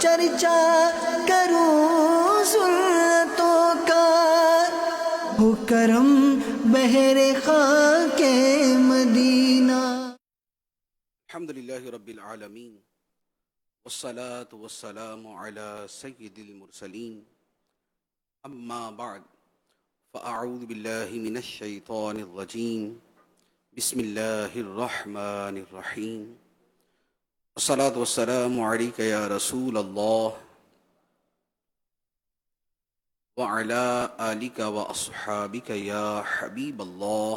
چرچا کروں سنتوں کا، ہو کرم بہر خاک مدینہ۔ الحمدللہ رب العالمین، والصلاة والسلام على سید المرسلین، اما بعد فاعوذ باللہ من الشیطان الرجیم، بسم اللہ الرحمن الرحیم، والصلاة والسلام علیک یا رسول اللہ وعلی آلک واصحابک یا حبیب اللہ،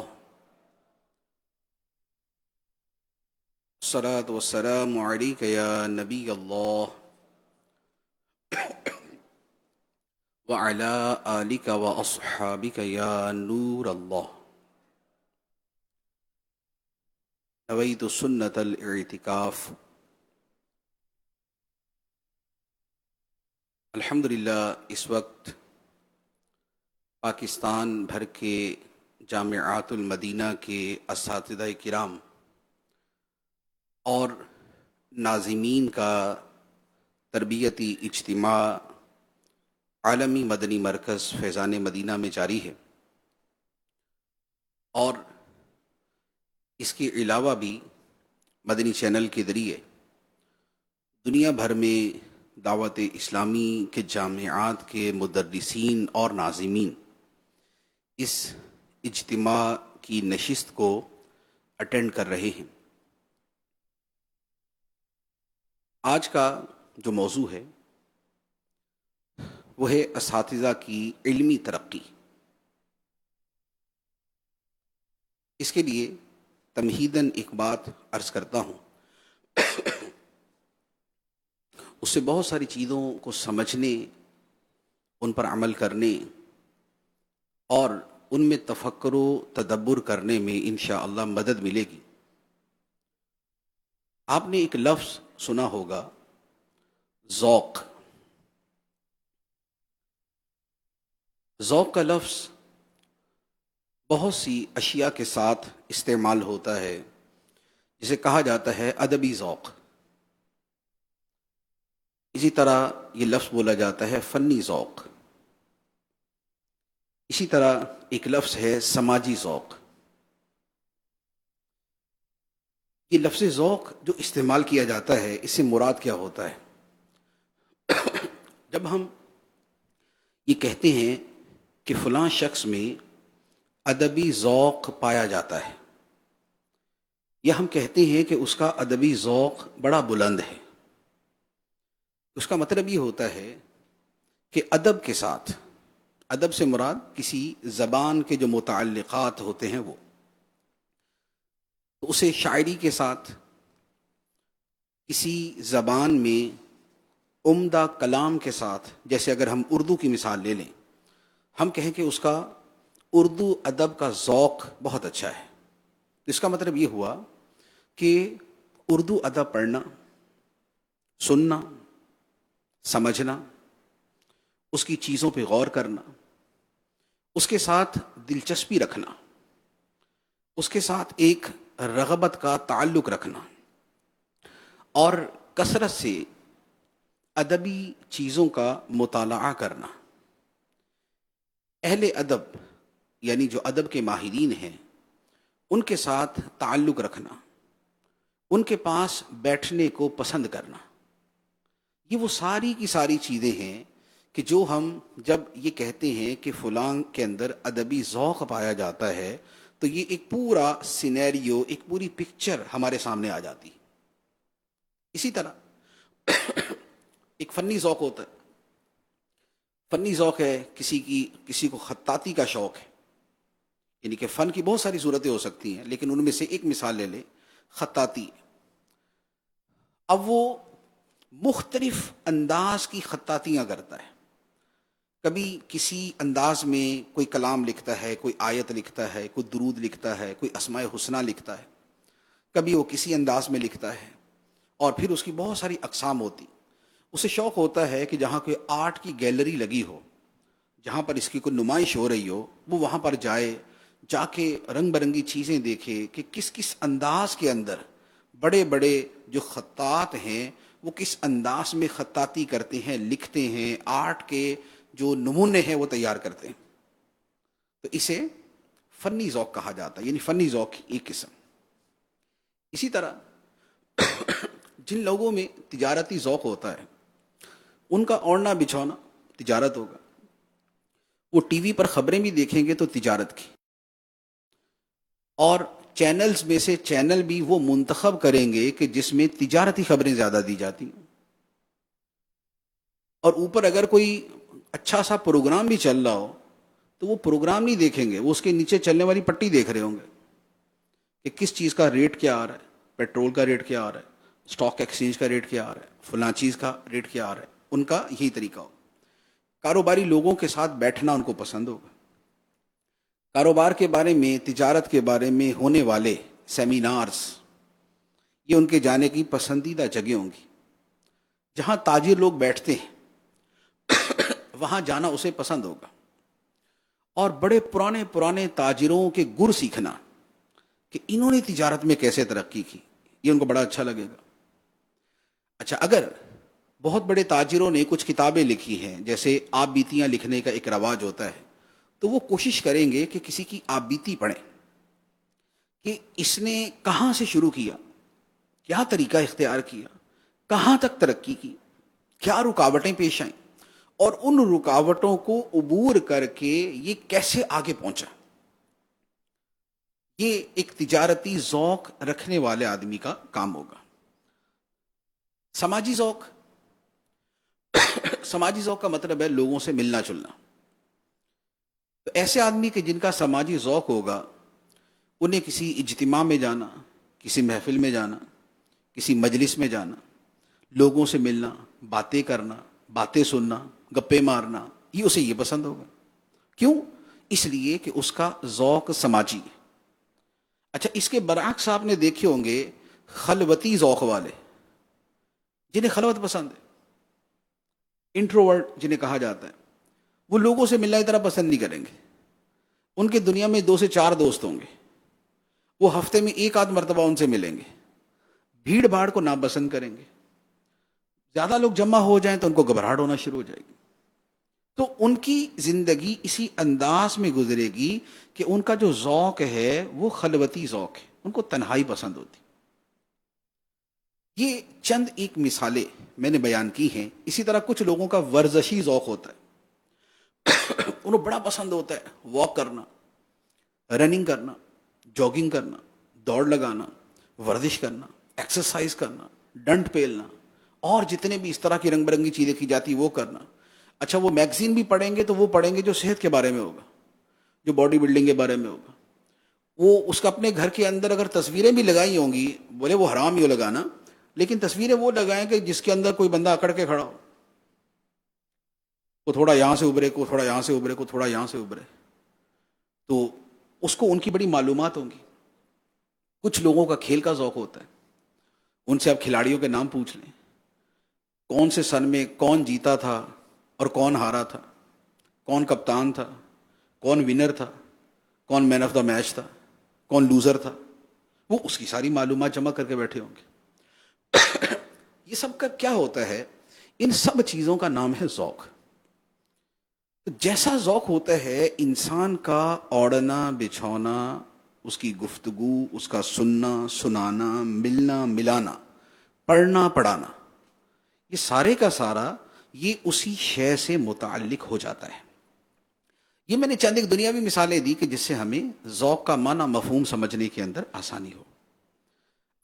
الصلاة والسلام علیک یا نبی اللہ وعلی آلک واصحابک یا نور اللہ۔ نویت سنت الاعتکاف۔ الحمدللہ اس وقت پاکستان بھر کے جامعات المدینہ کے اساتذہ کرام اور ناظمین کا تربیتی اجتماع عالمی مدنی مرکز فیضان مدینہ میں جاری ہے، اور اس کے علاوہ بھی مدنی چینل کے ذریعے دنیا بھر میں دعوت اسلامی کے جامعات کے مدرسین اور ناظمین اس اجتماع کی نشست کو اٹینڈ کر رہے ہیں۔ آج کا جو موضوع ہے وہ ہے اساتذہ کی علمی ترقی۔ اس کے لیے تمہیداً ایک بات عرض کرتا ہوں، اس سے بہت ساری چیزوں کو سمجھنے، ان پر عمل کرنے اور ان میں تفکر و تدبر کرنے میں انشاءاللہ مدد ملے گی۔ آپ نے ایک لفظ سنا ہوگا، ذوق۔ ذوق کا لفظ بہت سی اشیاء کے ساتھ استعمال ہوتا ہے، جسے کہا جاتا ہے ادبی ذوق۔ اسی طرح یہ لفظ بولا جاتا ہے فنی ذوق۔ اسی طرح ایک لفظ ہے سماجی ذوق۔ یہ لفظ ذوق جو استعمال کیا جاتا ہے، اس سے مراد کیا ہوتا ہے؟ جب ہم یہ کہتے ہیں کہ فلاں شخص میں ادبی ذوق پایا جاتا ہے، یا ہم کہتے ہیں کہ اس کا ادبی ذوق بڑا بلند ہے، اس کا مطلب یہ ہوتا ہے کہ ادب کے ساتھ، ادب سے مراد کسی زبان کے جو متعلقات ہوتے ہیں وہ، تو اسے شاعری کے ساتھ، کسی زبان میں عمدہ کلام کے ساتھ، جیسے اگر ہم اردو کی مثال لے لیں، ہم کہیں کہ اس کا اردو ادب کا ذوق بہت اچھا ہے، اس کا مطلب یہ ہوا کہ اردو ادب پڑھنا، سننا، سمجھنا، اس کی چیزوں پہ غور کرنا، اس کے ساتھ دلچسپی رکھنا، اس کے ساتھ ایک رغبت کا تعلق رکھنا، اور کثرت سے ادبی چیزوں کا مطالعہ کرنا۔ اہل ادب یعنی جو ادب کے ماہرین ہیں، ان کے ساتھ تعلق رکھنا، ان کے پاس بیٹھنے کو پسند کرنا، یہ وہ ساری کی ساری چیزیں ہیں کہ جو ہم جب یہ کہتے ہیں کہ فلاں کے اندر ادبی ذوق پایا جاتا ہے، تو یہ ایک پورا سینیریو، ایک پوری پکچر ہمارے سامنے آ جاتی۔ اسی طرح ایک فنی ذوق ہوتا ہے۔ فنی ذوق ہے کسی کو خطاطی کا شوق ہے، یعنی کہ فن کی بہت ساری صورتیں ہو سکتی ہیں، لیکن ان میں سے ایک مثال لے لیں، خطاطی۔ اب وہ مختلف انداز کی خطاطیاں کرتا ہے، کبھی کسی انداز میں کوئی کلام لکھتا ہے، کوئی آیت لکھتا ہے، کوئی درود لکھتا ہے، کوئی اسماء حسنہ لکھتا ہے، کبھی وہ کسی انداز میں لکھتا ہے، اور پھر اس کی بہت ساری اقسام ہوتی۔ اسے شوق ہوتا ہے کہ جہاں کوئی آرٹ کی گیلری لگی ہو، جہاں پر اس کی کوئی نمائش ہو رہی ہو، وہ وہاں پر جائے، جا کے رنگ برنگی چیزیں دیکھے کہ کس کس انداز کے اندر بڑے بڑے جو خطاط ہیں وہ کس انداز میں خطاطی کرتے ہیں، لکھتے ہیں، آرٹ کے جو نمونے ہیں وہ تیار کرتے ہیں. تو اسے فنی ذوق کہا جاتا ہے، یعنی فنی ذوق ایک قسم. اسی طرح جن لوگوں میں تجارتی ذوق ہوتا ہے ان کا اوڑھنا بچھونا تجارت ہوگا. وہ ٹی وی پر خبریں بھی دیکھیں گے تو تجارت کی، اور چینلز میں سے چینل بھی وہ منتخب کریں گے کہ جس میں تجارتی خبریں زیادہ دی جاتی ہیں. اور اوپر اگر کوئی اچھا سا پروگرام بھی چل رہا ہو تو وہ پروگرام نہیں دیکھیں گے، وہ اس کے نیچے چلنے والی پٹی دیکھ رہے ہوں گے کہ کس چیز کا ریٹ کیا آ رہا ہے، پیٹرول کا ریٹ کیا آ رہا ہے، اسٹاک ایکسچینج کا ریٹ کیا آ رہا ہے، فلاں چیز کا ریٹ کیا آ رہا ہے. ان کا یہی طریقہ ہوگا. کاروباری لوگوں کے ساتھ بیٹھنا ان کو پسند ہوگا. کاروبار کے بارے میں، تجارت کے بارے میں ہونے والے سیمینارز یہ ان کے جانے کی پسندیدہ جگہ ہوں گی. جہاں تاجر لوگ بیٹھتے ہیں وہاں جانا اسے پسند ہوگا. اور بڑے پرانے پرانے تاجروں کے گر سیکھنا کہ انہوں نے تجارت میں کیسے ترقی کی، یہ ان کو بڑا اچھا لگے گا. اچھا، اگر بہت بڑے تاجروں نے کچھ کتابیں لکھی ہیں، جیسے آپ بیتیاں لکھنے کا ایک رواج ہوتا ہے، تو وہ کوشش کریں گے کہ کسی کی آپ بیتی پڑھیں کہ اس نے کہاں سے شروع کیا، کیا طریقہ اختیار کیا، کہاں تک ترقی کی، کیا رکاوٹیں پیش آئیں، اور ان رکاوٹوں کو عبور کر کے یہ کیسے آگے پہنچا. یہ ایک تجارتی ذوق رکھنے والے آدمی کا کام ہوگا. سماجی ذوق، سماجی ذوق کا مطلب ہے لوگوں سے ملنا جلنا. تو ایسے آدمی کے جن کا سماجی ذوق ہوگا انہیں کسی اجتماع میں جانا، کسی محفل میں جانا، کسی مجلس میں جانا، لوگوں سے ملنا، باتیں کرنا، باتیں سننا، گپے مارنا، یہ اسے یہ پسند ہوگا. کیوں؟ اس لیے کہ اس کا ذوق سماجی ہے. اچھا، اس کے برعکس آپ نے دیکھے ہوں گے خلوتی ذوق والے، جنہیں خلوت پسند ہے، انٹروورٹ جنہیں کہا جاتا ہے، وہ لوگوں سے ملنا اتنا پسند نہیں کریں گے. ان کے دنیا میں 2 سے 4 دوست ہوں گے، وہ ہفتے میں 1 آدھ مرتبہ ان سے ملیں گے. بھیڑ بھاڑ کو ناپسند کریں گے. زیادہ لوگ جمع ہو جائیں تو ان کو گھبراہٹ ہونا شروع ہو جائے گی. تو ان کی زندگی اسی انداز میں گزرے گی کہ ان کا جو ذوق ہے وہ خلوتی ذوق ہے، ان کو تنہائی پسند ہوتی. یہ چند ایک مثالیں میں نے بیان کی ہیں. اسی طرح کچھ لوگوں کا ورزشی ذوق ہوتا ہے، انہیں بڑا پسند ہوتا ہے واک کرنا، رننگ کرنا، جاگنگ کرنا، دوڑ لگانا، ورزش کرنا، ایکسرسائز کرنا، ڈنڈ پیلنا، اور جتنے بھی اس طرح کی رنگ برنگی چیزیں کی جاتی وہ کرنا. اچھا، وہ میگزین بھی پڑھیں گے تو وہ پڑھیں گے جو صحت کے بارے میں ہوگا، جو باڈی بلڈنگ کے بارے میں ہوگا. وہ اس کا اپنے گھر کے اندر اگر تصویریں بھی لگائی ہوں گی، بولے وہ حرام ہی ہو لگانا، لیکن تصویریں وہ لگائیں کہ جس کے اندر کوئی بندہ اکڑ کے کھڑا ہو، کو تھوڑا یہاں سے ابھرے، کو تھوڑا یہاں سے ابھرے، کو تھوڑا یہاں سے ابھرے. تو اس کو ان کی بڑی معلومات ہوں گی. کچھ لوگوں کا کھیل کا ذوق ہوتا ہے، ان سے آپ کھلاڑیوں کے نام پوچھ لیں، کون سے سن میں کون جیتا تھا اور کون ہارا تھا، کون کپتان تھا، کون ونر تھا، کون مین آف دا میچ تھا، کون لوزر تھا. وہ اس کی ساری معلومات جمع کر کے بیٹھے ہوں گے. یہ سب کا کیا ہوتا ہے؟ ان سب چیزوں کا نام ہے ذوق. جیسا ذوق ہوتا ہے انسان کا اوڑھنا بچھونا، اس کی گفتگو، اس کا سننا سنانا، ملنا ملانا، پڑھنا پڑھانا، یہ سارے کا سارا یہ اسی شے سے متعلق ہو جاتا ہے. یہ میں نے چند ایک دنیاوی مثالیں دی کہ جس سے ہمیں ذوق کا معنی مفہوم سمجھنے کے اندر آسانی ہو.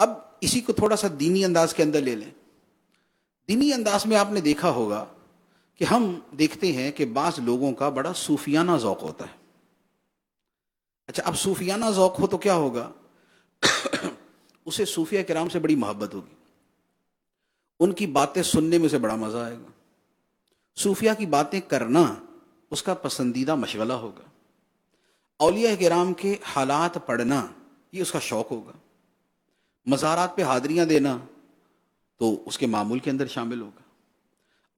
اب اسی کو تھوڑا سا دینی انداز کے اندر لے لیں. دینی انداز میں آپ نے دیکھا ہوگا کہ ہم دیکھتے ہیں کہ بعض لوگوں کا بڑا صوفیانہ ذوق ہوتا ہے. اچھا، اب صوفیانہ ذوق ہو تو کیا ہوگا؟ اسے صوفیہ کرام سے بڑی محبت ہوگی، ان کی باتیں سننے میں اسے بڑا مزہ آئے گا، صوفیہ کی باتیں کرنا اس کا پسندیدہ مشغلہ ہوگا، اولیاء کرام کے حالات پڑھنا یہ اس کا شوق ہوگا، مزارات پہ حاضریاں دینا تو اس کے معمول کے اندر شامل ہوگا،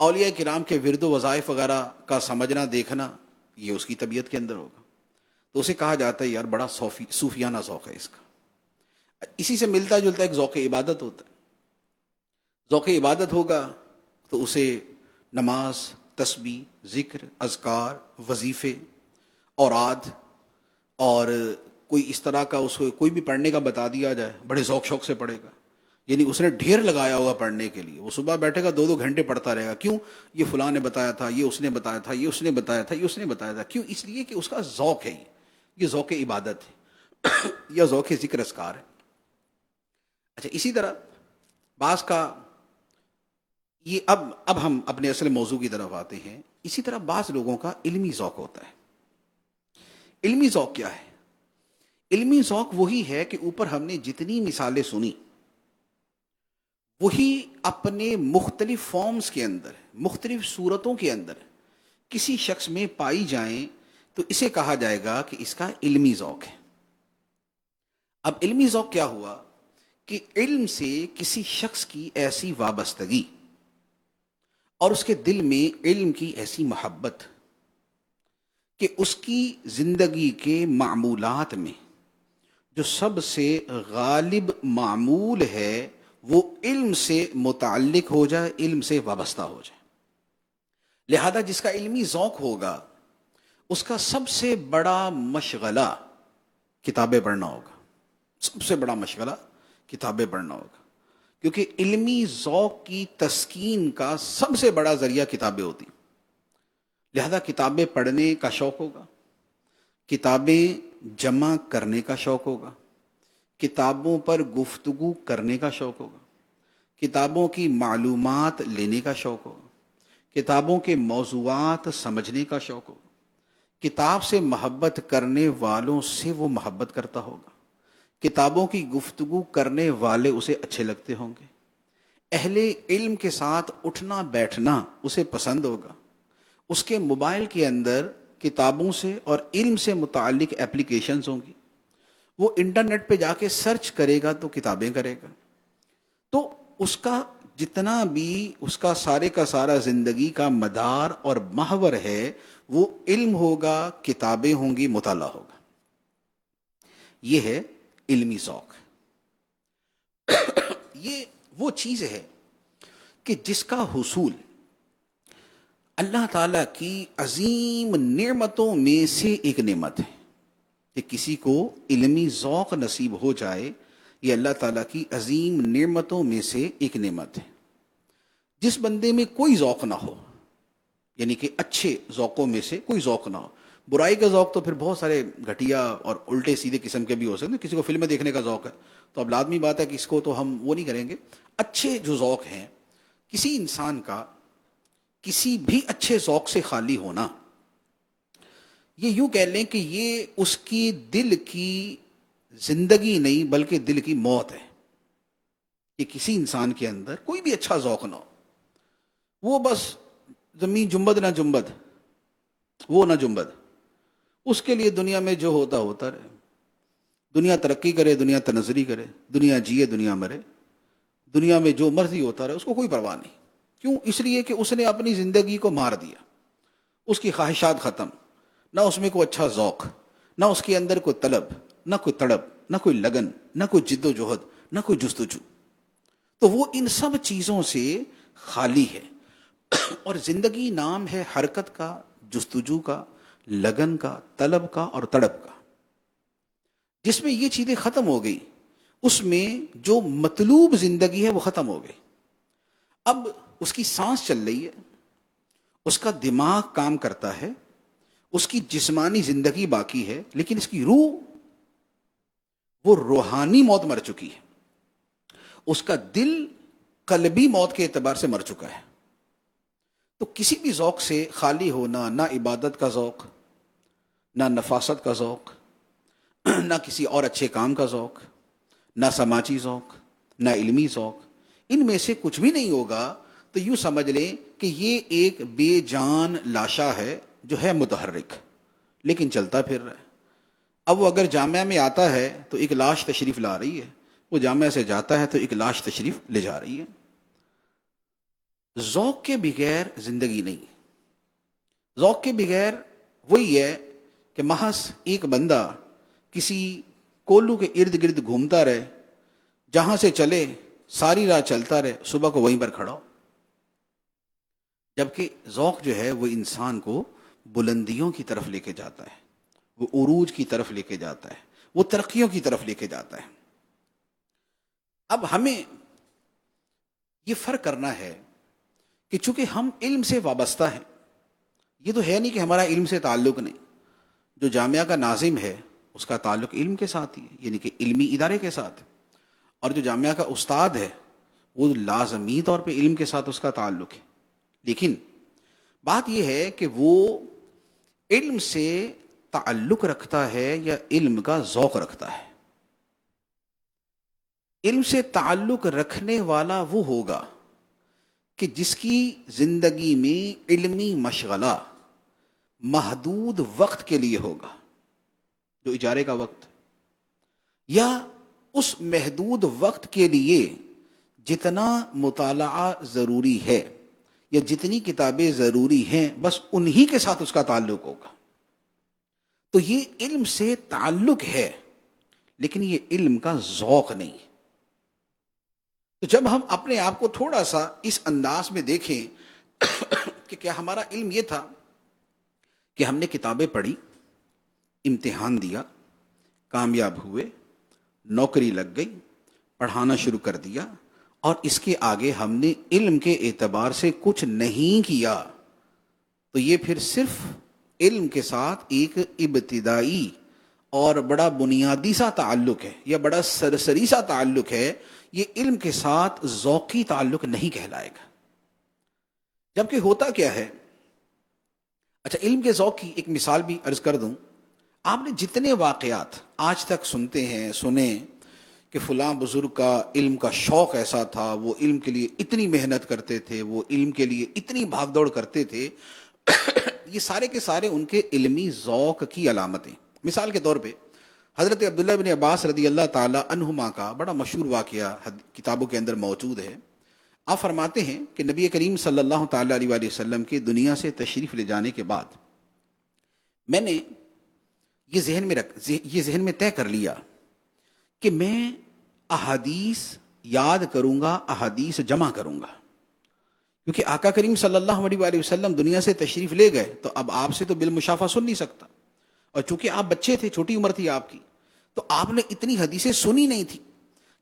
اولیاء کرام کے ورد و وظائف وغیرہ کا سمجھنا دیکھنا یہ اس کی طبیعت کے اندر ہوگا. تو اسے کہا جاتا ہے یار بڑا صوفیانہ ذوق ہے اس کا. اسی سے ملتا جلتا ایک ذوق عبادت ہوتا ہے. ذوق عبادت ہوگا تو اسے نماز، تسبیح، ذکر، اذکار، وظیفے، اوراد اور کوئی اس طرح کا اس کو کوئی بھی پڑھنے کا بتا دیا جائے بڑے ذوق شوق سے پڑھے گا. یعنی اس نے ڈھیر لگایا ہوگا پڑھنے کے لیے. وہ صبح بیٹھے گا 2 گھنٹے پڑھتا رہے گا. کیوں؟ یہ فلاں نے بتایا تھا، یہ اس نے بتایا تھا، یہ اس نے بتایا تھا، یہ اس نے بتایا تھا. کیوں؟ اس لیے کہ اس کا ذوق ہے. یہ ذوق عبادت ہے یا ذوق ذکر اذکار ہے. اچھا، اسی طرح بعض کا یہ اب ہم اپنے اصل موضوع کی طرف آتے ہیں. اسی طرح بعض لوگوں کا علمی ذوق ہوتا ہے. علمی ذوق کیا ہے؟ علمی ذوق وہی ہے کہ اوپر ہم نے جتنی مثالیں سنی وہی اپنے مختلف فارمز کے اندر، مختلف صورتوں کے اندر کسی شخص میں پائی جائیں تو اسے کہا جائے گا کہ اس کا علمی ذوق ہے. اب علمی ذوق کیا ہوا کہ علم سے کسی شخص کی ایسی وابستگی اور اس کے دل میں علم کی ایسی محبت کہ اس کی زندگی کے معمولات میں جو سب سے غالب معمول ہے وہ علم سے متعلق ہو جائے، علم سے وابستہ ہو جائے. لہذا جس کا علمی ذوق ہوگا اس کا سب سے بڑا مشغلہ کتابیں پڑھنا ہوگا. سب سے بڑا مشغلہ کتابیں پڑھنا ہوگا، کیونکہ علمی ذوق کی تسکین کا سب سے بڑا ذریعہ کتابیں ہوتی. لہذا کتابیں پڑھنے کا شوق ہوگا، کتابیں جمع کرنے کا شوق ہوگا، کتابوں پر گفتگو کرنے کا شوق ہوگا، کتابوں کی معلومات لینے کا شوق ہوگا، کتابوں کے موضوعات سمجھنے کا شوق ہوگا، کتاب سے محبت کرنے والوں سے وہ محبت کرتا ہوگا، کتابوں کی گفتگو کرنے والے اسے اچھے لگتے ہوں گے، اہل علم کے ساتھ اٹھنا بیٹھنا اسے پسند ہوگا. اس کے موبائل کے اندر کتابوں سے اور علم سے متعلق اپلیکیشنز ہوں گی. وہ انٹرنیٹ پہ جا کے سرچ کرے گا تو کتابیں کرے گا. تو اس کا جتنا بھی اس کا سارے کا سارا زندگی کا مدار اور محور ہے وہ علم ہوگا، کتابیں ہوں گی، مطالعہ ہوگا. یہ ہے علمی ذوق. یہ وہ چیز ہے کہ جس کا حصول اللہ تعالیٰ کی عظیم نعمتوں میں سے ایک نعمت ہے. کہ کسی کو علمی ذوق نصیب ہو جائے یہ اللہ تعالیٰ کی عظیم نعمتوں میں سے ایک نعمت ہے. جس بندے میں کوئی ذوق نہ ہو، یعنی کہ اچھے ذوقوں میں سے کوئی ذوق نہ ہو، برائی کا ذوق تو پھر بہت سارے گھٹیا اور الٹے سیدھے قسم کے بھی ہو سکتے ہیں. کسی کو فلمیں دیکھنے کا ذوق ہے تو اب لازمی بات ہے کہ اس کو تو ہم وہ نہیں کریں گے. اچھے جو ذوق ہیں کسی انسان کا کسی بھی اچھے ذوق سے خالی ہونا، یہ یوں کہہ لیں کہ یہ اس کی دل کی زندگی نہیں بلکہ دل کی موت ہے. کہ کسی انسان کے اندر کوئی بھی اچھا ذوق نہ ہو، وہ بس زمین جنبد نہ جنبد، وہ نہ جنبد، اس کے لیے دنیا میں جو ہوتا ہوتا رہے. دنیا ترقی کرے، دنیا تنزلی کرے، دنیا جیے، دنیا مرے، دنیا میں جو مرضی ہوتا رہے، اس کو کوئی پرواہ نہیں. کیوں؟ اس لیے کہ اس نے اپنی زندگی کو مار دیا. اس کی خواہشات ختم، نہ اس میں کوئی اچھا ذوق، نہ اس کے اندر کوئی طلب، نہ کوئی تڑپ، نہ کوئی لگن، نہ کوئی جد و جہد، نہ کوئی جستجو. تو وہ ان سب چیزوں سے خالی ہے. اور زندگی نام ہے حرکت کا، جستجو کا، لگن کا، طلب کا اور تڑپ کا. جس میں یہ چیزیں ختم ہو گئی اس میں جو مطلوب زندگی ہے وہ ختم ہو گئی. اب اس کی سانس چل رہی ہے، اس کا دماغ کام کرتا ہے، اس کی جسمانی زندگی باقی ہے، لیکن اس کی روح وہ روحانی موت مر چکی ہے. اس کا دل قلبی موت کے اعتبار سے مر چکا ہے. تو کسی بھی ذوق سے خالی ہونا، نہ عبادت کا ذوق، نہ نفاست کا ذوق، نہ کسی اور اچھے کام کا ذوق، نہ سماجی ذوق، نہ علمی ذوق، ان میں سے کچھ بھی نہیں ہوگا تو یوں سمجھ لیں کہ یہ ایک بے جان لاشا ہے جو ہے متحرک لیکن چلتا پھر رہا ہے. اب وہ اگر جامعہ میں آتا ہے تو ایک لاش تشریف لا رہی ہے، وہ جامعہ سے جاتا ہے تو ایک لاش تشریف لے جا رہی ہے. ذوق کے بغیر زندگی نہیں. ذوق کے بغیر وہی ہے کہ محض ایک بندہ کسی کولو کے ارد گرد گھومتا رہے، جہاں سے چلے ساری رات چلتا رہے، صبح کو وہیں پر کھڑا ہو. جبکہ ذوق جو ہے وہ انسان کو بلندیوں کی طرف لے کے جاتا ہے، وہ عروج کی طرف لے کے جاتا ہے، وہ ترقیوں کی طرف لے کے جاتا ہے. اب ہمیں یہ فرق کرنا ہے کہ چونکہ ہم علم سے وابستہ ہیں، یہ تو ہے نہیں کہ ہمارا علم سے تعلق نہیں. جو جامعہ کا ناظم ہے اس کا تعلق علم کے ساتھ ہی ہے، یعنی کہ علمی ادارے کے ساتھ. اور جو جامعہ کا استاد ہے وہ لازمی طور پہ علم کے ساتھ اس کا تعلق ہے. لیکن بات یہ ہے کہ وہ علم سے تعلق رکھتا ہے یا علم کا ذوق رکھتا ہے. علم سے تعلق رکھنے والا وہ ہوگا کہ جس کی زندگی میں علمی مشغلہ محدود وقت کے لیے ہوگا، جو اجارے کا وقت، یا اس محدود وقت کے لیے جتنا مطالعہ ضروری ہے یا جتنی کتابیں ضروری ہیں بس انہی کے ساتھ اس کا تعلق ہوگا. تو یہ علم سے تعلق ہے لیکن یہ علم کا ذوق نہیں. تو جب ہم اپنے آپ کو تھوڑا سا اس انداز میں دیکھیں کہ کیا ہمارا علم یہ تھا کہ ہم نے کتابیں پڑھی، امتحان دیا، کامیاب ہوئے، نوکری لگ گئی، پڑھانا شروع کر دیا، اور اس کے آگے ہم نے علم کے اعتبار سے کچھ نہیں کیا، تو یہ پھر صرف علم کے ساتھ ایک ابتدائی اور بڑا بنیادی سا تعلق ہے یا بڑا سرسری سا تعلق ہے. یہ علم کے ساتھ ذوقی تعلق نہیں کہلائے گا. جبکہ ہوتا کیا ہے، اچھا علم کے ذوق کی ایک مثال بھی عرض کر دوں. آپ نے جتنے واقعات آج تک سنتے ہیں، سنے کہ فلاں بزرگ کا علم کا شوق ایسا تھا، وہ علم کے لیے اتنی محنت کرتے تھے، وہ علم کے لیے اتنی بھاگ دوڑ کرتے تھے، یہ سارے کے سارے ان کے علمی ذوق کی علامتیں. مثال کے طور پہ حضرت عبداللہ بن عباس رضی اللہ تعالی عنہما کا بڑا مشہور واقعہ کتابوں کے اندر موجود ہے. آپ فرماتے ہیں کہ نبی کریم صلی اللہ تعالی علیہ وآلہ وسلم کے دنیا سے تشریف لے جانے کے بعد میں نے یہ ذہن میں طے کر لیا کہ میں احادیث یاد کروں گا، احادیث جمع کروں گا. کیونکہ آقا کریم صلی اللہ علیہ وآلہ وسلم دنیا سے تشریف لے گئے تو اب آپ سے تو بالمشافہ سن نہیں سکتا، اور چونکہ آپ بچے تھے، چھوٹی عمر تھی آپ کی، تو آپ نے اتنی حدیثیں سنی نہیں تھی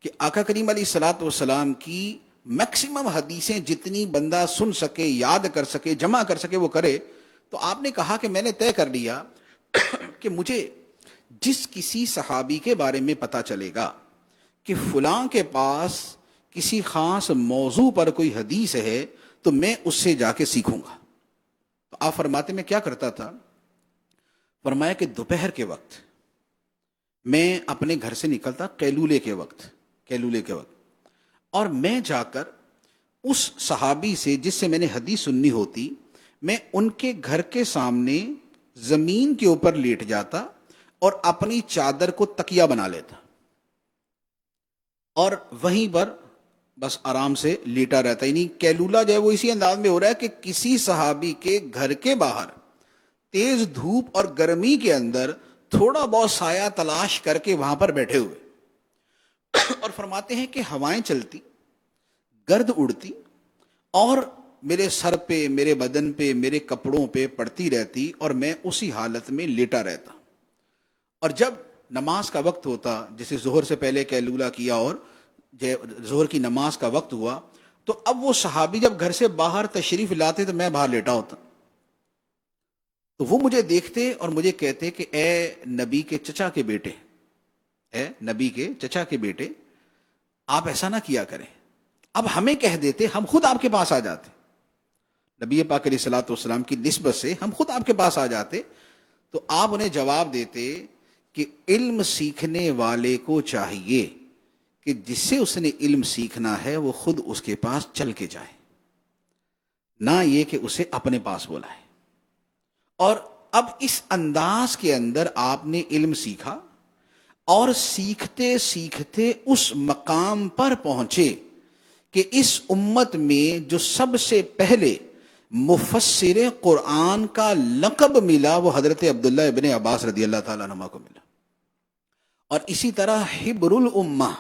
کہ آقا کریم علیہ الصلوۃ والسلام کی میکسیمم حدیثیں جتنی بندہ سن سکے، یاد کر سکے، جمع کر سکے وہ کرے. تو آپ نے کہا کہ میں نے طے کر لیا کہ مجھے جس کسی صحابی کے بارے میں پتہ چلے گا کہ فلاں کے پاس کسی خاص موضوع پر کوئی حدیث ہے تو میں اس سے جا کے سیکھوں گا. تو آپ فرماتے میں کیا کرتا تھا، فرمایا کہ دوپہر کے وقت میں اپنے گھر سے نکلتا قیلولے کے وقت، اور میں جا کر اس صحابی سے جس سے میں نے حدیث سننی ہوتی، میں ان کے گھر کے سامنے زمین کے اوپر لیٹ جاتا اور اپنی چادر کو تکیہ بنا لیتا اور وہیں پر بس آرام سے لیٹا رہتا. یعنی قیلولہ جو ہے وہ اسی انداز میں ہو رہا ہے کہ کسی صحابی کے گھر کے باہر تیز دھوپ اور گرمی کے اندر تھوڑا بہت سایہ تلاش کر کے وہاں پر بیٹھے ہوئے. اور فرماتے ہیں کہ ہوائیں چلتی، گرد اڑتی اور میرے سر پہ، میرے بدن پہ، میرے کپڑوں پہ پڑتی رہتی اور میں اسی حالت میں لیٹا رہتا. اور جب نماز کا وقت ہوتا، جیسے ظہر سے پہلے قیلولہ کیا اور ظہر کی نماز کا وقت ہوا، تو اب وہ صحابی جب گھر سے باہر تشریف لاتے تو میں باہر لیٹا ہوتا. تو وہ مجھے دیکھتے اور مجھے کہتے کہ اے نبی کے چچا کے بیٹے، اے نبی کے چچا کے بیٹے، آپ ایسا نہ کیا کریں. اب ہمیں کہہ دیتے، ہم خود آپ کے پاس آ جاتے، نبی پاک علیہ الصلوۃ والسلام کی نسبت سے ہم خود آپ کے پاس آ جاتے. تو آپ انہیں جواب دیتے کہ علم سیکھنے والے کو چاہیے کہ جس سے اس نے علم سیکھنا ہے وہ خود اس کے پاس چل کے جائے، نہ یہ کہ اسے اپنے پاس بلائے. اور اب اس انداز کے اندر آپ نے علم سیکھا اور سیکھتے سیکھتے اس مقام پر پہنچے کہ اس امت میں جو سب سے پہلے مفسر قرآن کا لقب ملا وہ حضرت عبداللہ ابن عباس رضی اللہ تعالیٰ عنہ کو ملا. اور اسی طرح حبر الامہ،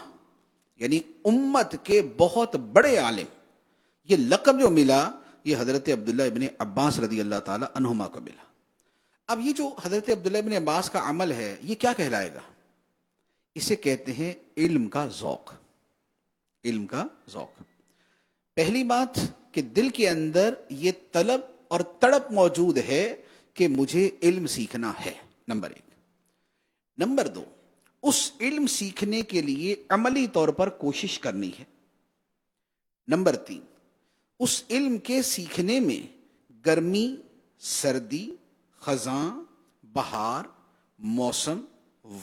یعنی امت کے بہت بڑے عالم. یہ لقب جو ملا یہ حضرت عبداللہ ابن عباس رضی اللہ تعالی عنہما کو ملا. اب یہ جو حضرت عبداللہ ابن عباس کا عمل ہے یہ کیا کہلائے گا؟ اسے کہتے ہیں علم کا ذوق. علم کا ذوق. پہلی بات کہ دل کے اندر یہ طلب اور تڑپ موجود ہے کہ مجھے علم سیکھنا ہے، نمبر ایک. نمبر دو، اس علم سیکھنے کے لیے عملی طور پر کوشش کرنی ہے. نمبر تین، اس علم کے سیکھنے میں گرمی، سردی، خزاں، بہار، موسم،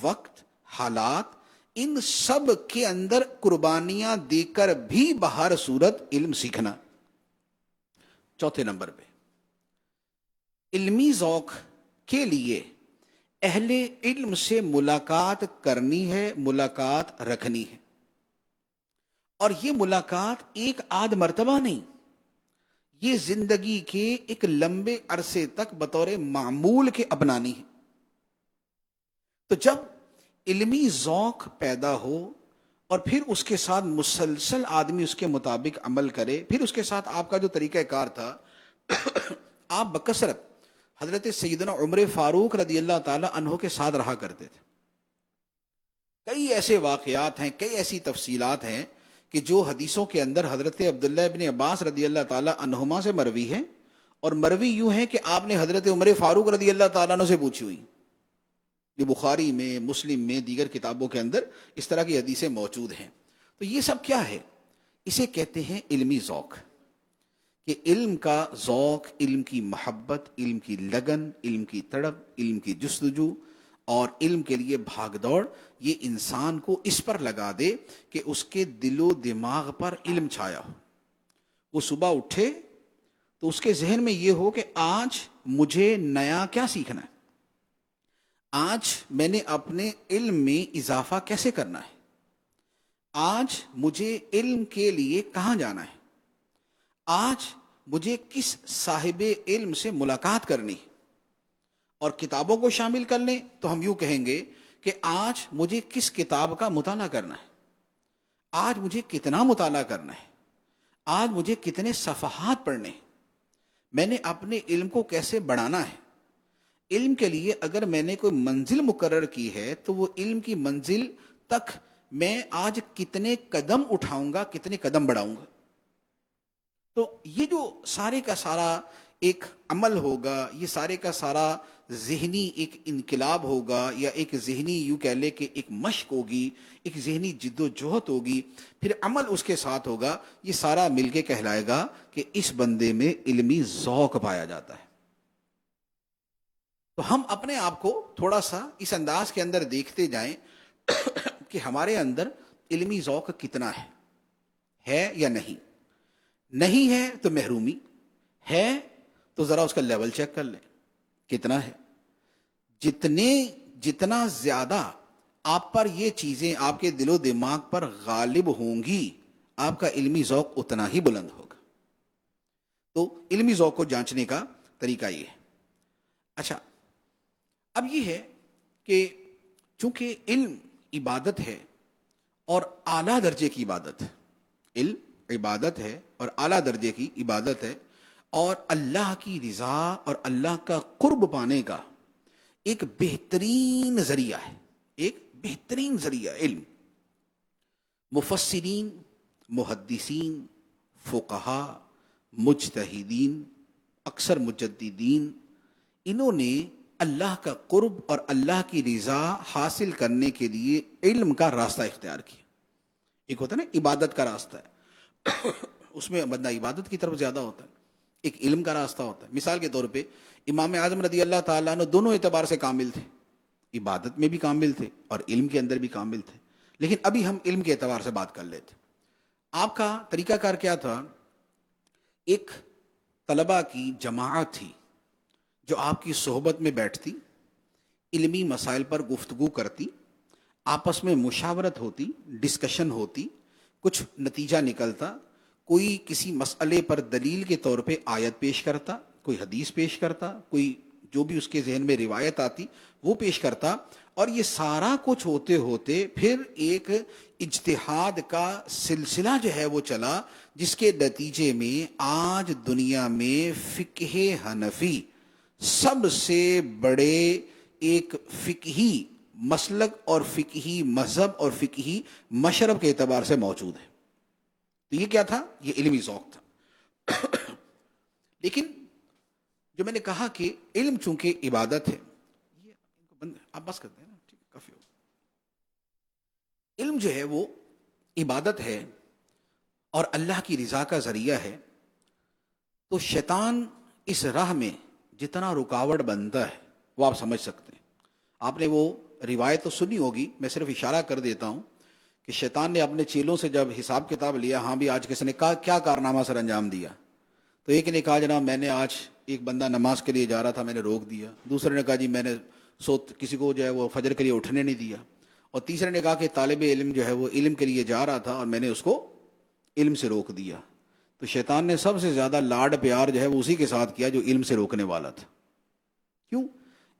وقت، حالات، ان سب کے اندر قربانیاں دے کر بھی بہر صورت علم سیکھنا. چوتھے نمبر پہ علمی ذوق کے لیے اہل علم سے ملاقات کرنی ہے، ملاقات رکھنی ہے. اور یہ ملاقات ایک آدھ مرتبہ نہیں، یہ زندگی کے ایک لمبے عرصے تک بطور معمول کے اپنانی ہے. تو جب علمی ذوق پیدا ہو اور پھر اس کے ساتھ مسلسل آدمی اس کے مطابق عمل کرے، پھر اس کے ساتھ آپ کا جو طریقہ کار تھا آپ بکثرت حضرت سیدنا عمر فاروق رضی اللہ تعالی عنہ کے ساتھ رہا کرتے تھے. کئی ایسے واقعات ہیں، کئی ایسی تفصیلات ہیں کہ جو حدیثوں کے اندر حضرت عبداللہ ابن عباس رضی اللہ تعالی عنہما سے مروی ہے، اور مروی یوں ہے کہ آپ نے حضرت عمر فاروق رضی اللہ تعالیٰ عنہ سے پوچھی ہوئی. یہ بخاری میں، مسلم میں، دیگر کتابوں کے اندر اس طرح کی حدیثیں موجود ہیں. تو یہ سب کیا ہے؟ اسے کہتے ہیں علمی ذوق. کہ علم کا ذوق، علم کی محبت، علم کی لگن، علم کی تڑپ، علم کی جستجو اور علم کے لیے بھاگ دوڑ، یہ انسان کو اس پر لگا دے کہ اس کے دل و دماغ پر علم چھایا ہو. وہ صبح اٹھے تو اس کے ذہن میں یہ ہو کہ آج مجھے نیا کیا سیکھنا ہے، آج میں نے اپنے علم میں اضافہ کیسے کرنا ہے، آج مجھے علم کے لیے کہاں جانا ہے، آج مجھے کس صاحب علم سے ملاقات کرنی ہے. اور کتابوں کو شامل کر لیں تو ہم یوں کہیں گے کہ آج مجھے کس کتاب کا مطالعہ کرنا ہے، آج مجھے کتنا مطالعہ کرنا ہے، آج مجھے کتنے صفحات پڑھنے ہیں، میں نے اپنے علم کو کیسے بڑھانا ہے. علم کے لیے اگر میں نے کوئی منزل مقرر کی ہے تو وہ علم کی منزل تک میں آج کتنے قدم اٹھاؤں گا، کتنے قدم بڑھاؤں گا. تو یہ جو سارے کا سارا ایک عمل ہوگا، یہ سارے کا سارا ذہنی ایک انقلاب ہوگا، یا ایک ذہنی یوں کہہ لے کہ ایک مشق ہوگی، ایک ذہنی جد و جہد ہوگی، پھر عمل اس کے ساتھ ہوگا. یہ سارا مل کے کہلائے گا کہ اس بندے میں علمی ذوق پایا جاتا ہے. تو ہم اپنے آپ کو تھوڑا سا اس انداز کے اندر دیکھتے جائیں کہ ہمارے اندر علمی ذوق کتنا ہے یا نہیں. نہیں ہے تو محرومی ہے، تو ذرا اس کا لیول چیک کر لیں کتنا ہے. جتنا زیادہ آپ پر یہ چیزیں آپ کے دل و دماغ پر غالب ہوں گی، آپ کا علمی ذوق اتنا ہی بلند ہوگا. تو علمی ذوق کو جانچنے کا طریقہ یہ ہے. اچھا، اب یہ ہے کہ چونکہ علم عبادت ہے اور اعلیٰ درجے کی عبادت ہے، علم عبادت ہے اور اعلیٰ درجے کی عبادت ہے، اور اللہ کی رضا اور اللہ کا قرب پانے کا ایک بہترین ذریعہ ہے، ایک بہترین ذریعہ علم. مفسرین، محدثین، فقہا، مجتہدین، اکثر مجددین، انہوں نے اللہ کا قرب اور اللہ کی رضا حاصل کرنے کے لیے علم کا راستہ اختیار کیا. ایک ہوتا ہے نا عبادت کا راستہ ہے، اس میں بندہ عبادت کی طرف زیادہ ہوتا ہے. ایک علم کا راستہ ہوتا ہے. مثال کے طور پہ امام اعظم رضی اللہ تعالیٰ عنہ دونوں اعتبار سے کامل تھے، عبادت میں بھی کامل تھے اور علم کے اندر بھی کامل تھے. لیکن ابھی ہم علم کے اعتبار سے بات کر لیتے. آپ کا طریقہ کار کیا تھا؟ ایک طلبہ کی جماعت تھی جو آپ کی صحبت میں بیٹھتی، علمی مسائل پر گفتگو کرتی، آپس میں مشاورت ہوتی، ڈسکشن ہوتی، کچھ نتیجہ نکلتا. کوئی کسی مسئلے پر دلیل کے طور پہ آیت پیش کرتا، کوئی حدیث پیش کرتا، کوئی جو بھی اس کے ذہن میں روایت آتی وہ پیش کرتا، اور یہ سارا کچھ ہوتے ہوتے پھر ایک اجتہاد کا سلسلہ جو ہے وہ چلا، جس کے نتیجے میں آج دنیا میں فقہ حنفی سب سے بڑے ایک فقہی مسلک اور فقہی مذہب اور فقہی مشرب کے اعتبار سے موجود ہے۔ تو یہ کیا تھا؟ یہ علمی ذوق تھا۔ لیکن جو میں نے کہا کہ علم چونکہ عبادت ہے، یہ آپ بس کرتے ہیں نا، ٹھیک ہے، کافی ہو۔ علم جو ہے وہ عبادت ہے اور اللہ کی رضا کا ذریعہ ہے، تو شیطان اس راہ میں جتنا رکاوٹ بنتا ہے وہ آپ سمجھ سکتے ہیں۔ آپ نے وہ روایت تو سنی ہوگی، میں صرف اشارہ کر دیتا ہوں کہ شیطان نے اپنے چیلوں سے جب حساب کتاب لیا، ہاں بھی آج کس نے کیا کارنامہ سر انجام دیا، تو ایک نے کہا جناب میں نے آج ایک بندہ نماز کے لیے جا رہا تھا، میں نے روک دیا۔ دوسرے نے کہا جی میں نے کسی کو جو ہے وہ فجر کے لیے اٹھنے نہیں دیا۔ اور تیسرے نے کہا کہ طالب علم جو ہے وہ علم کے لیے جا رہا تھا اور میں نے اس کو علم سے روک دیا۔ تو شیطان نے سب سے زیادہ لاڈ پیار جو ہے وہ اسی کے ساتھ کیا جو علم سے روکنے والا تھا۔ کیوں؟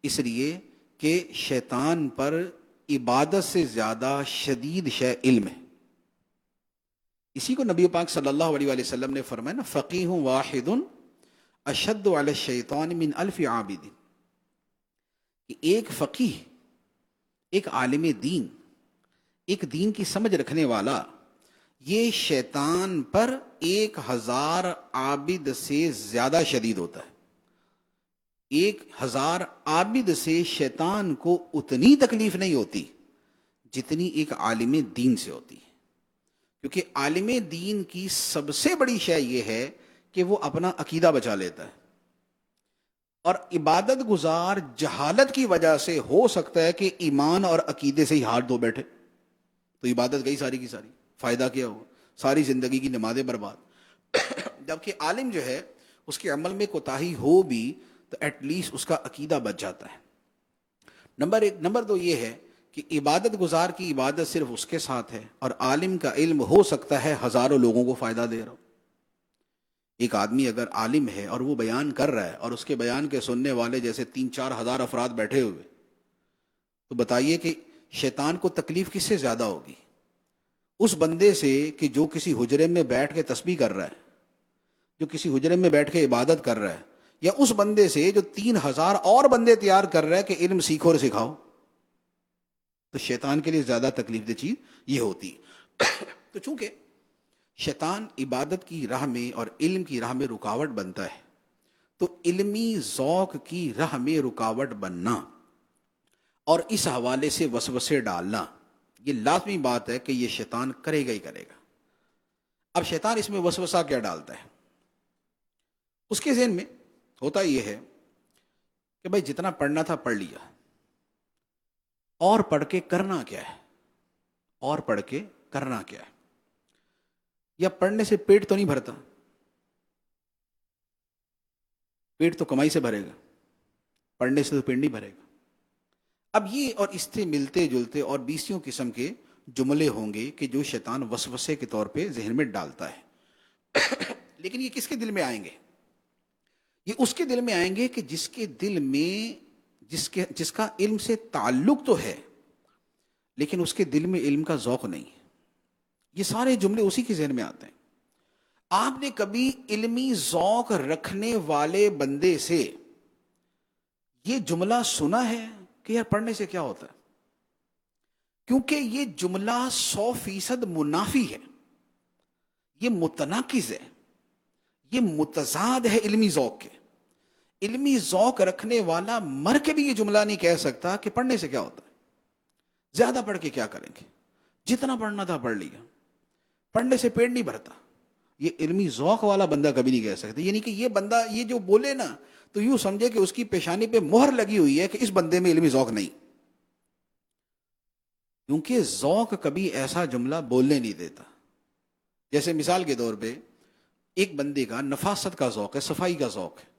اس لیے کہ شیطان پر عبادت سے زیادہ شدید شے علم ہے۔ اسی کو نبی پاک صلی اللہ علیہ وآلہ وسلم نے فرمایا نا، فقیہ واحد اشد علی الشیطان من الف عابد، کہ ایک فقیہ، ایک عالم دین، ایک دین کی سمجھ رکھنے والا، یہ شیطان پر 1000 عابد سے زیادہ شدید ہوتا ہے۔ 1000 عابد سے شیطان کو اتنی تکلیف نہیں ہوتی جتنی ایک عالم دین سے ہوتی ہے، کیونکہ عالم دین کی سب سے بڑی شے یہ ہے کہ وہ اپنا عقیدہ بچا لیتا ہے، اور عبادت گزار جہالت کی وجہ سے ہو سکتا ہے کہ ایمان اور عقیدے سے ہی ہاتھ دھو بیٹھے، تو عبادت گئی ساری کی ساری، فائدہ کیا ہو، ساری زندگی کی نمازیں برباد۔ جبکہ عالم جو ہے اس کے عمل میں کوتاہی ہو بھی تو ایٹ لیسٹ اس کا عقیدہ بچ جاتا ہے۔ نمبر 1۔ نمبر 2 یہ ہے کہ عبادت گزار کی عبادت صرف اس کے ساتھ ہے، اور عالم کا علم ہو سکتا ہے ہزاروں لوگوں کو فائدہ دے رہا ہو۔ ایک آدمی اگر عالم ہے اور وہ بیان کر رہا ہے اور اس کے بیان کے سننے والے جیسے 3-4 ہزار افراد بیٹھے ہوئے، تو بتائیے کہ شیطان کو تکلیف کس سے زیادہ ہوگی؟ اس بندے سے کہ جو کسی حجرے میں بیٹھ کے تسبیح کر رہا ہے، جو کسی حجرے میں بیٹھ کے عبادت کر رہا ہے، یا اس بندے سے جو 3000 اور بندے تیار کر رہا ہے کہ علم سیکھو اور سکھاؤ؟ تو شیطان کے لیے زیادہ تکلیف دہ چیز یہ ہوتی ہے۔ تو چونکہ شیطان عبادت کی راہ میں اور علم کی راہ میں رکاوٹ بنتا ہے، تو علمی ذوق کی راہ میں رکاوٹ بننا اور اس حوالے سے وسوسے ڈالنا، یہ لازمی بات ہے کہ یہ شیطان کرے گا ہی کرے گا۔ اب شیطان اس میں وسوسہ کیا ڈالتا ہے؟ اس کے ذہن میں ہوتا یہ ہے کہ بھائی جتنا پڑھنا تھا پڑھ لیا، اور پڑھ کے کرنا کیا ہے؟ اور پڑھ کے کرنا کیا ہے؟ یا پڑھنے سے پیٹ تو نہیں بھرتا، پیٹ تو کمائی سے بھرے گا، پڑھنے سے تو پیٹ نہیں بھرے گا۔ اب یہ اور اس سے ملتے جلتے اور 20 قسم کے جملے ہوں گے کہ جو شیطان وسوسے کے طور پہ ذہن میں ڈالتا ہے۔ لیکن یہ کس کے دل میں آئیں گے؟ یہ اس کے دل میں آئیں گے کہ جس کے دل میں جس کا علم سے تعلق تو ہے لیکن اس کے دل میں علم کا ذوق نہیں۔ یہ سارے جملے اسی کے ذہن میں آتے ہیں۔ آپ نے کبھی علمی ذوق رکھنے والے بندے سے یہ جملہ سنا ہے کہ یار پڑھنے سے کیا ہوتا ہے؟ کیونکہ یہ جملہ 100% منافی ہے، یہ متناقض ہے، یہ متضاد ہے علمی ذوق کے۔ علمی ذوق رکھنے والا مر کے بھی یہ جملہ نہیں کہہ سکتا کہ پڑھنے سے کیا ہوتا ہے، زیادہ پڑھ کے کیا کریں گے، جتنا پڑھنا تھا پڑھ لیا، پڑھنے سے پیٹ نہیں بھرتا۔ یہ علمی ذوق والا بندہ کبھی نہیں کہہ سکتا۔ یعنی کہ یہ بندہ یہ جو بولے نا تو یوں سمجھے کہ اس کی پیشانی پہ مہر لگی ہوئی ہے کہ اس بندے میں علمی ذوق نہیں، کیونکہ ذوق کبھی ایسا جملہ بولنے نہیں دیتا۔ جیسے مثال کے طور پہ ایک بندے کا نفاست کا ذوق ہے، صفائی کا ذوق ہے،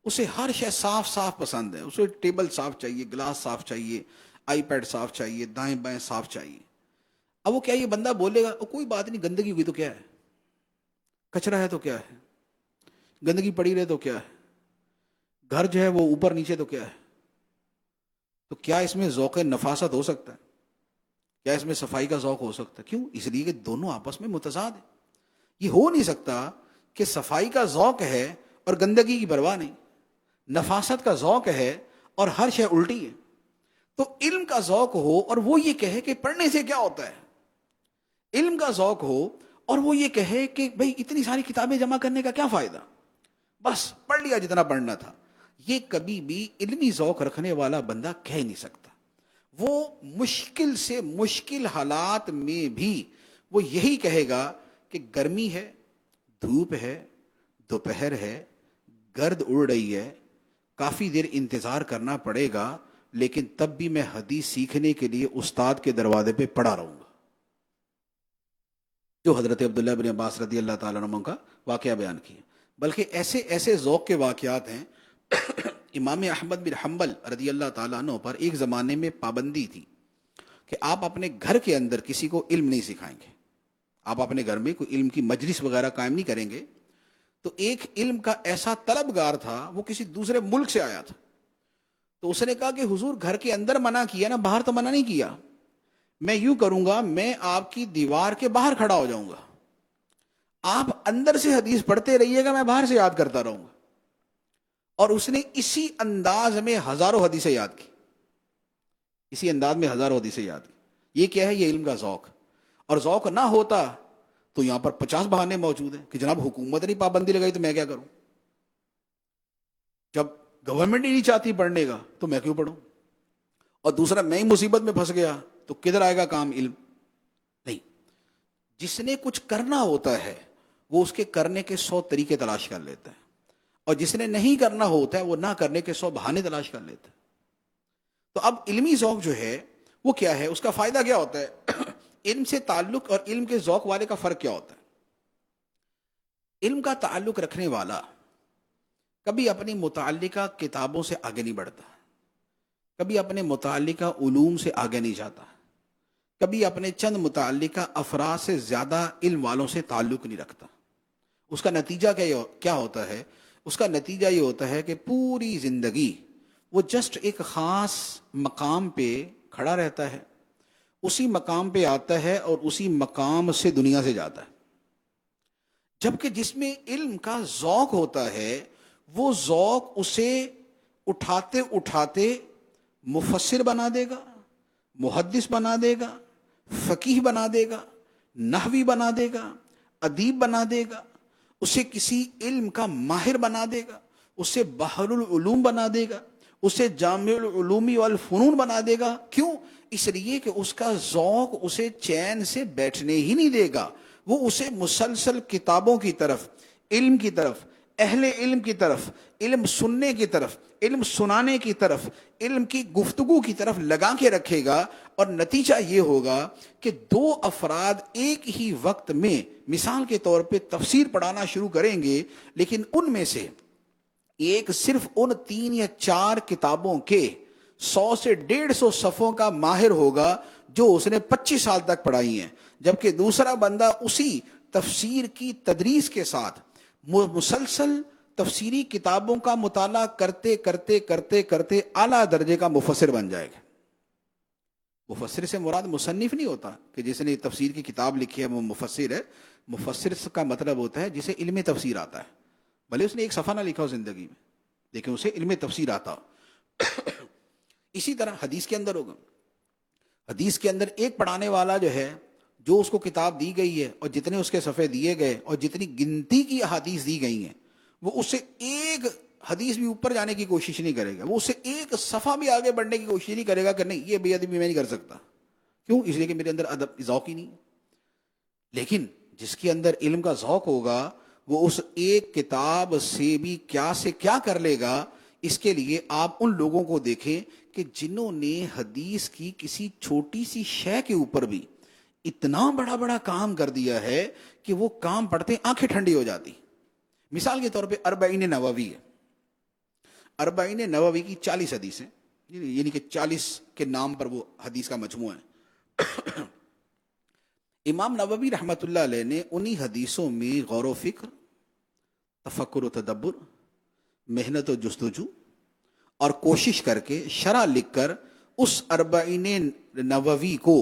اسے ہر شے صاف صاف پسند ہے، اسے ٹیبل صاف چاہیے، گلاس صاف چاہیے، آئی پیڈ صاف چاہیے، دائیں بائیں صاف چاہیے۔ اب وہ کیا یہ بندہ بولے گا کوئی بات نہیں، گندگی ہوئی تو کیا ہے، کچرا ہے تو کیا ہے، گندگی پڑی رہے تو کیا ہے، گھر جو ہے وہ اوپر نیچے تو کیا ہے؟ تو کیا اس میں ذوق نفاست ہو سکتا ہے؟ کیا اس میں صفائی کا ذوق ہو سکتا ہے؟ کیوں؟ اس لیے کہ دونوں آپس میں متضاد ہیں. یہ ہو نہیں سکتا کہ صفائی کا ذوق ہے اور گندگی کی پرواہ نہیں، نفاست کا ذوق ہے اور ہر شے الٹی ہے. تو علم کا ذوق ہو اور وہ یہ کہے کہ پڑھنے سے کیا ہوتا ہے، علم کا ذوق ہو اور وہ یہ کہے کہ بھئی اتنی ساری کتابیں جمع کرنے کا کیا فائدہ، بس پڑھ لیا جتنا پڑھنا تھا. یہ کبھی بھی علمی ذوق رکھنے والا بندہ کہہ نہیں سکتا. وہ مشکل سے مشکل حالات میں بھی وہ یہی کہے گا کہ گرمی ہے، دھوپ ہے، دوپہر ہے، گرد اڑ رہی ہے، کافی دیر انتظار کرنا پڑے گا، لیکن تب بھی میں حدیث سیکھنے کے لیے استاد کے دروازے پہ پڑا رہوں گا. جو حضرت عبداللہ بن عباس رضی اللہ تعالیٰ عنہ کا واقعہ بیان کیا. بلکہ ایسے ایسے ذوق کے واقعات ہیں. امام احمد بن حنبل رضی اللہ تعالیٰ عنہ پر ایک زمانے میں پابندی تھی کہ آپ اپنے گھر کے اندر کسی کو علم نہیں سکھائیں گے. آپ اپنے گھر میں کوئی علم کی مجلس وغیرہ قائم نہیں کریں گے. تو ایک علم کا ایسا طلبگار تھا، وہ کسی دوسرے ملک سے آیا تھا. تو اس نے کہا کہ حضور گھر کے اندر منع کیا نا، باہر تو منع نہیں کیا. میں یوں کروں گا، میں آپ کی دیوار کے باہر کھڑا ہو جاؤں گا، آپ اندر سے حدیث پڑھتے رہیے گا، میں باہر سے یاد کرتا رہوں گا. اور اس نے اسی انداز میں ہزاروں حدیثیں یاد کی، اسی انداز میں ہزاروں حدیثیں یاد کی. یہ کیا ہے؟ یہ علم کا ذوق. اور ذوق نہ ہوتا تو یہاں پر 50 بہانے موجود ہیں کہ جناب حکومت نے پابندی لگائی تو میں کیا کروں، جب گورنمنٹ ہی نہیں چاہتی پڑھنے کا تو میں کیوں پڑھوں، اور دوسرا میں ہی مصیبت میں پھنس گیا تو کدھر آئے گا کام علم. نہیں، جس نے کچھ کرنا ہوتا ہے وہ اس کے کرنے کے 100 طریقے تلاش کر لیتا ہے، اور جس نے نہیں کرنا ہوتا ہے وہ نہ کرنے کے 100 بہانے تلاش کر لیتا ہے. تو اب علمی ذوق جو ہے وہ کیا ہے، اس کا فائدہ کیا ہوتا ہے؟ علم سے تعلق اور علم کے ذوق والے کا فرق کیا ہوتا ہے؟ علم کا تعلق رکھنے والا کبھی اپنی متعلقہ کتابوں سے آگے نہیں بڑھتا، کبھی اپنے متعلقہ علوم سے آگے نہیں جاتا، کبھی اپنے چند متعلقہ افراد سے زیادہ علم والوں سے تعلق نہیں رکھتا. اس کا نتیجہ کیا ہوتا ہے؟ اس کا نتیجہ یہ ہوتا ہے کہ پوری زندگی وہ جسٹ ایک خاص مقام پہ کھڑا رہتا ہے، اسی مقام پہ آتا ہے اور اسی مقام سے دنیا سے جاتا ہے. جبکہ جس میں علم کا ذوق ہوتا ہے وہ ذوق اسے اٹھاتے اٹھاتے مفسر بنا دے گا، محدث بنا دے گا، فقیہ بنا دے گا، نحوی بنا دے گا، ادیب بنا دے گا، اسے کسی علم کا ماہر بنا دے گا، اسے بحر العلوم بنا دے گا، اسے جامع العلوم والفنون بنا دے گا. کیوں؟ اس لیے کہ اس کا ذوق اسے چین سے بیٹھنے ہی نہیں دے گا. وہ اسے مسلسل کتابوں کی طرف، علم کی طرف، اہل علم کی طرف، علم سننے کی طرف، علم سنانے کی طرف، علم کی گفتگو کی طرف لگا کے رکھے گا. اور نتیجہ یہ ہوگا کہ 2 افراد ایک ہی وقت میں مثال کے طور پہ تفسیر پڑھانا شروع کریں گے، لیکن ان میں سے ایک صرف ان 3 یا 4 کتابوں کے 100 سے 150 صفحوں کا ماہر ہوگا جو اس نے 25 سال تک پڑھائی ہیں، جبکہ دوسرا بندہ اسی تفسیر کی تدریس کے ساتھ مسلسل تفسیری کتابوں کا مطالعہ کرتے کرتے کرتے کرتے اعلیٰ درجے کا مفسر بن جائے گا. مفسر سے مراد مصنف نہیں ہوتا کہ جس نے تفسیر کی کتاب لکھی ہے وہ مفسر ہے. مفسر کا مطلب ہوتا ہے جسے علم تفسیر آتا ہے، بھلے اس نے ایک صفحہ نہ لکھا ہو زندگی میں، لیکن اسے علم تفسیر آتا ہو. اسی طرح حدیث کے اندر ہوگا. حدیث کے اندر ایک پڑھانے والا جو ہے، جو اس کو کتاب دی گئی ہے اور جتنے اس کے صفحے دیے گئے اور جتنی گنتی کی احادیث دی گئی ہیں، وہ اس سے ایک حدیث بھی اوپر جانے کی کوشش نہیں کرے گا، وہ اس سے ایک صفحہ بھی آگے بڑھنے کی کوشش نہیں کرے گا کہ نہیں یہ بے ادبی میں نہیں کر سکتا. کیوں؟ اس لیے کہ میرے اندر ادب ذوق ہی نہیں. لیکن جس کے اندر علم کا ذوق ہوگا وہ اس ایک کتاب سے بھی کیا سے کیا کر لے گا. اس کے لیے آپ ان لوگوں کو دیکھیں کہ جنہوں نے حدیث کی کسی چھوٹی سی شے کے اوپر بھی اتنا بڑا بڑا کام کر دیا ہے کہ وہ کام پڑھتے آنکھیں ٹھنڈی ہو جاتی. مثال کے طور پہ اربعین نووی ہے. اربعین نووی کی 40 حدیثیں، یعنی کہ 40 کے نام پر وہ حدیث کا مجموعہ ہے. امام نووی رحمۃ اللہ علیہ نے انہی حدیثوں میں غور و فکر، تفکر و تدبر، محنت و جستجو، اور کوشش کر کے شرح لکھ کر اس اربعین نووی کو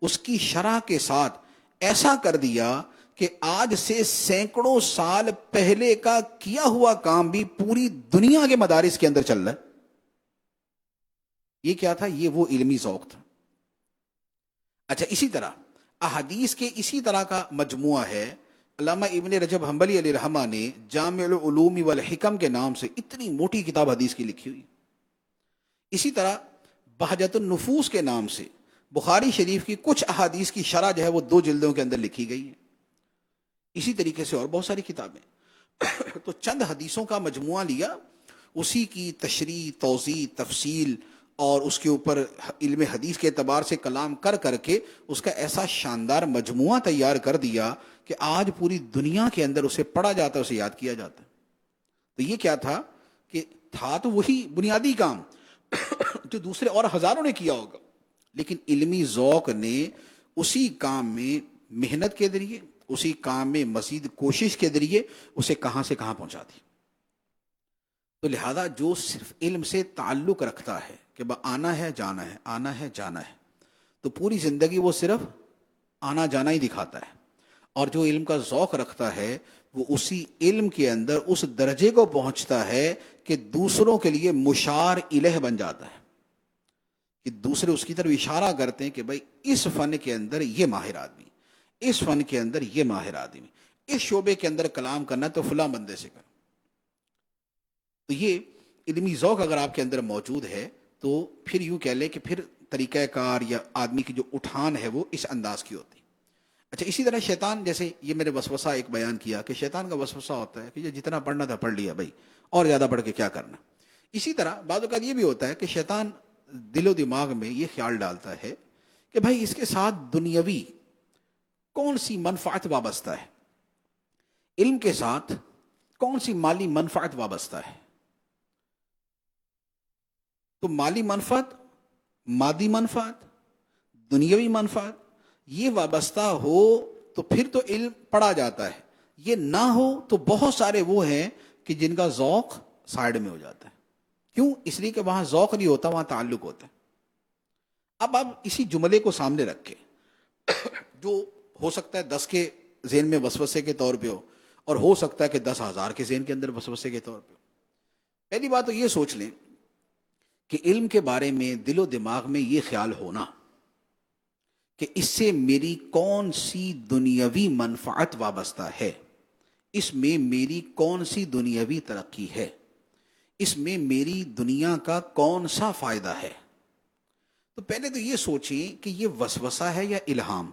اس کی شرح کے ساتھ ایسا کر دیا کہ آج سے سینکڑوں سال پہلے کا کیا ہوا کام بھی پوری دنیا کے مدارس کے اندر چل رہا ہے. یہ کیا تھا؟ یہ وہ علمی ذوق تھا. اچھا، اسی طرح احادیث کے اسی طرح کا مجموعہ ہے. علامہ ابن رجب حنبلی علیہ رحمہ نے جامع العلوم والحکم کے نام سے اتنی موٹی کتاب حدیث کی لکھی ہوئی. اسی طرح بہجت النفوس کے نام سے بخاری شریف کی کچھ احادیث کی شرح جو ہے وہ 2 جلدوں کے اندر لکھی گئی ہے. اسی طریقے سے اور بہت ساری کتابیں. تو چند حدیثوں کا مجموعہ لیا، اسی کی تشریح، توضیح، تفصیل اور اس کے اوپر علم حدیث کے اعتبار سے کلام کر کر کے اس کا ایسا شاندار مجموعہ تیار کر دیا کہ آج پوری دنیا کے اندر اسے پڑھا جاتا ہے، اسے یاد کیا جاتا ہے. تو یہ کیا تھا کہ تھا تو وہی بنیادی کام جو دوسرے اور ہزاروں نے کیا ہوگا، لیکن علمی ذوق نے اسی کام میں محنت کے ذریعے، اسی کام میں مزید کوشش کے ذریعے اسے کہاں سے کہاں پہنچا دی. تو لہذا جو صرف علم سے تعلق رکھتا ہے کہ آنا ہے جانا ہے، آنا ہے جانا ہے، تو پوری زندگی وہ صرف آنا جانا ہی دکھاتا ہے. اور جو علم کا ذوق رکھتا ہے وہ اسی علم کے اندر اس درجے کو پہنچتا ہے کہ دوسروں کے لیے مشار الہ بن جاتا ہے، کہ دوسرے اس کی طرف اشارہ کرتے ہیں کہ بھائی اس فن کے اندر یہ ماہر آدمی، اس فن کے اندر یہ ماہر آدمی، اس شعبے کے اندر کلام کرنا تو فلاں بندے سے کر. تو یہ علمی ذوق اگر آپ کے اندر موجود ہے تو پھر یوں کہہ لیں کہ پھر طریقہ کار یا آدمی کی جو اٹھان ہے وہ اس انداز کی ہوتی. اچھا، اسی طرح شیطان، جیسے یہ میں نے وسوسہ ایک بیان کیا کہ شیطان کا وسوسہ ہوتا ہے کہ یہ جتنا پڑھنا تھا پڑھ لیا بھائی، اور زیادہ پڑھ کے کیا کرنا. اسی طرح بعض اوقات یہ بھی ہوتا ہے کہ شیطان دل و دماغ میں یہ خیال ڈالتا ہے کہ بھائی اس کے ساتھ دنیاوی کون سی منفعت وابستہ ہے، علم کے ساتھ کون سی مالی منفعت وابستہ ہے. تو مالی منفعت، مادی منفعت، دنیاوی منفعت یہ وابستہ ہو تو پھر تو علم پڑھا جاتا ہے. یہ نہ ہو تو بہت سارے وہ ہیں کہ جن کا ذوق سائڈ میں ہو جاتا ہے. کیوں؟ اس لیے کہ وہاں ذوق نہیں ہوتا، وہاں تعلق ہوتا ہے. اب آپ اسی جملے کو سامنے رکھیں جو ہو سکتا ہے 10 کے ذہن میں وسوسے کے طور پہ ہو، اور ہو سکتا ہے کہ 10,000 کے ذہن کے اندر وسوسے کے طور پہ ہو. پہلی بات تو یہ سوچ لیں کہ علم کے بارے میں دل و دماغ میں یہ خیال ہونا کہ اس سے میری کون سی دنیاوی منفعت وابستہ ہے، اس میں میری کون سی دنیاوی ترقی ہے، اس میں میری دنیا کا کون سا فائدہ ہے. تو پہلے تو یہ سوچیں کہ یہ وسوسہ ہے یا الہام.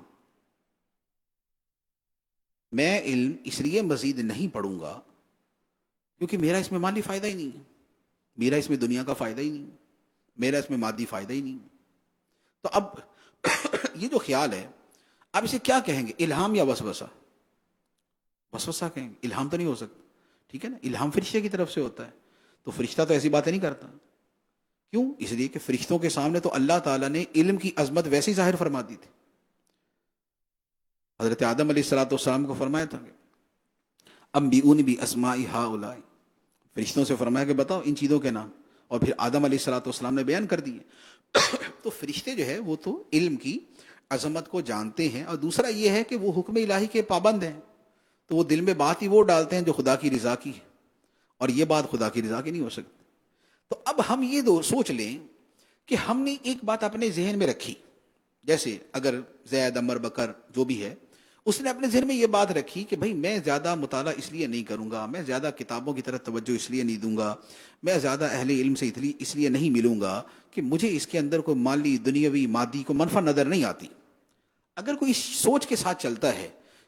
میں علم اس لیے مزید نہیں پڑھوں گا کیونکہ میرا اس میں مالی فائدہ ہی نہیں ہے، میرا اس میں دنیا کا فائدہ ہی نہیں، میرا اس میں مادی فائدہ ہی نہیں. تو اب یہ جو خیال ہے، اب اسے کیا کہیں گے، الہام یا وسوسہ؟ وسوسہ کہیں گے، الہام تو نہیں ہو سکتا. ٹھیک ہے نا، الہام فرشتے کی طرف سے ہوتا ہے، تو فرشتہ تو ایسی باتیں نہیں کرتا. کیوں؟ اس لیے کہ فرشتوں کے سامنے تو اللہ تعالیٰ نے علم کی عظمت ویسے ہی ظاہر فرما دی تھی. حضرت آدم علیہ السلام کو فرمایا تھا کہ انبئونی باسماء ہؤلاء، فرشتوں سے فرمایا کہ بتاؤ ان چیزوں کے نام، اور پھر آدم علیہ السلام نے بیان کر دیے. تو فرشتے جو ہے وہ تو علم کی عظمت کو جانتے ہیں، اور دوسرا یہ ہے کہ وہ حکم الہی کے پابند ہیں، تو وہ دل میں بات ہی وہ ڈالتے ہیں جو خدا کی رضا کی ہے، اور یہ بات خدا کی رضا کی نہیں ہو سکتی. تو اب ہم یہ سوچ لیں کہ ہم نے ایک بات اپنے ذہن میں رکھی، جیسے اگر زید، عمر، بکر جو بھی ہے، اس نے اپنے ذہن میں یہ بات رکھی کہ بھائی میں زیادہ مطالعہ اس لیے نہیں کروں گا، میں زیادہ کتابوں کی طرف توجہ اس لیے نہیں دوں گا، میں زیادہ اہل علم سے اس لیے نہیں ملوں گا کہ مجھے اس کے اندر کوئی مالی، دنیاوی، مادی کو منفع نظر نہیں آتی. اگر کوئی اس سوچ کے ساتھ چلتا ہے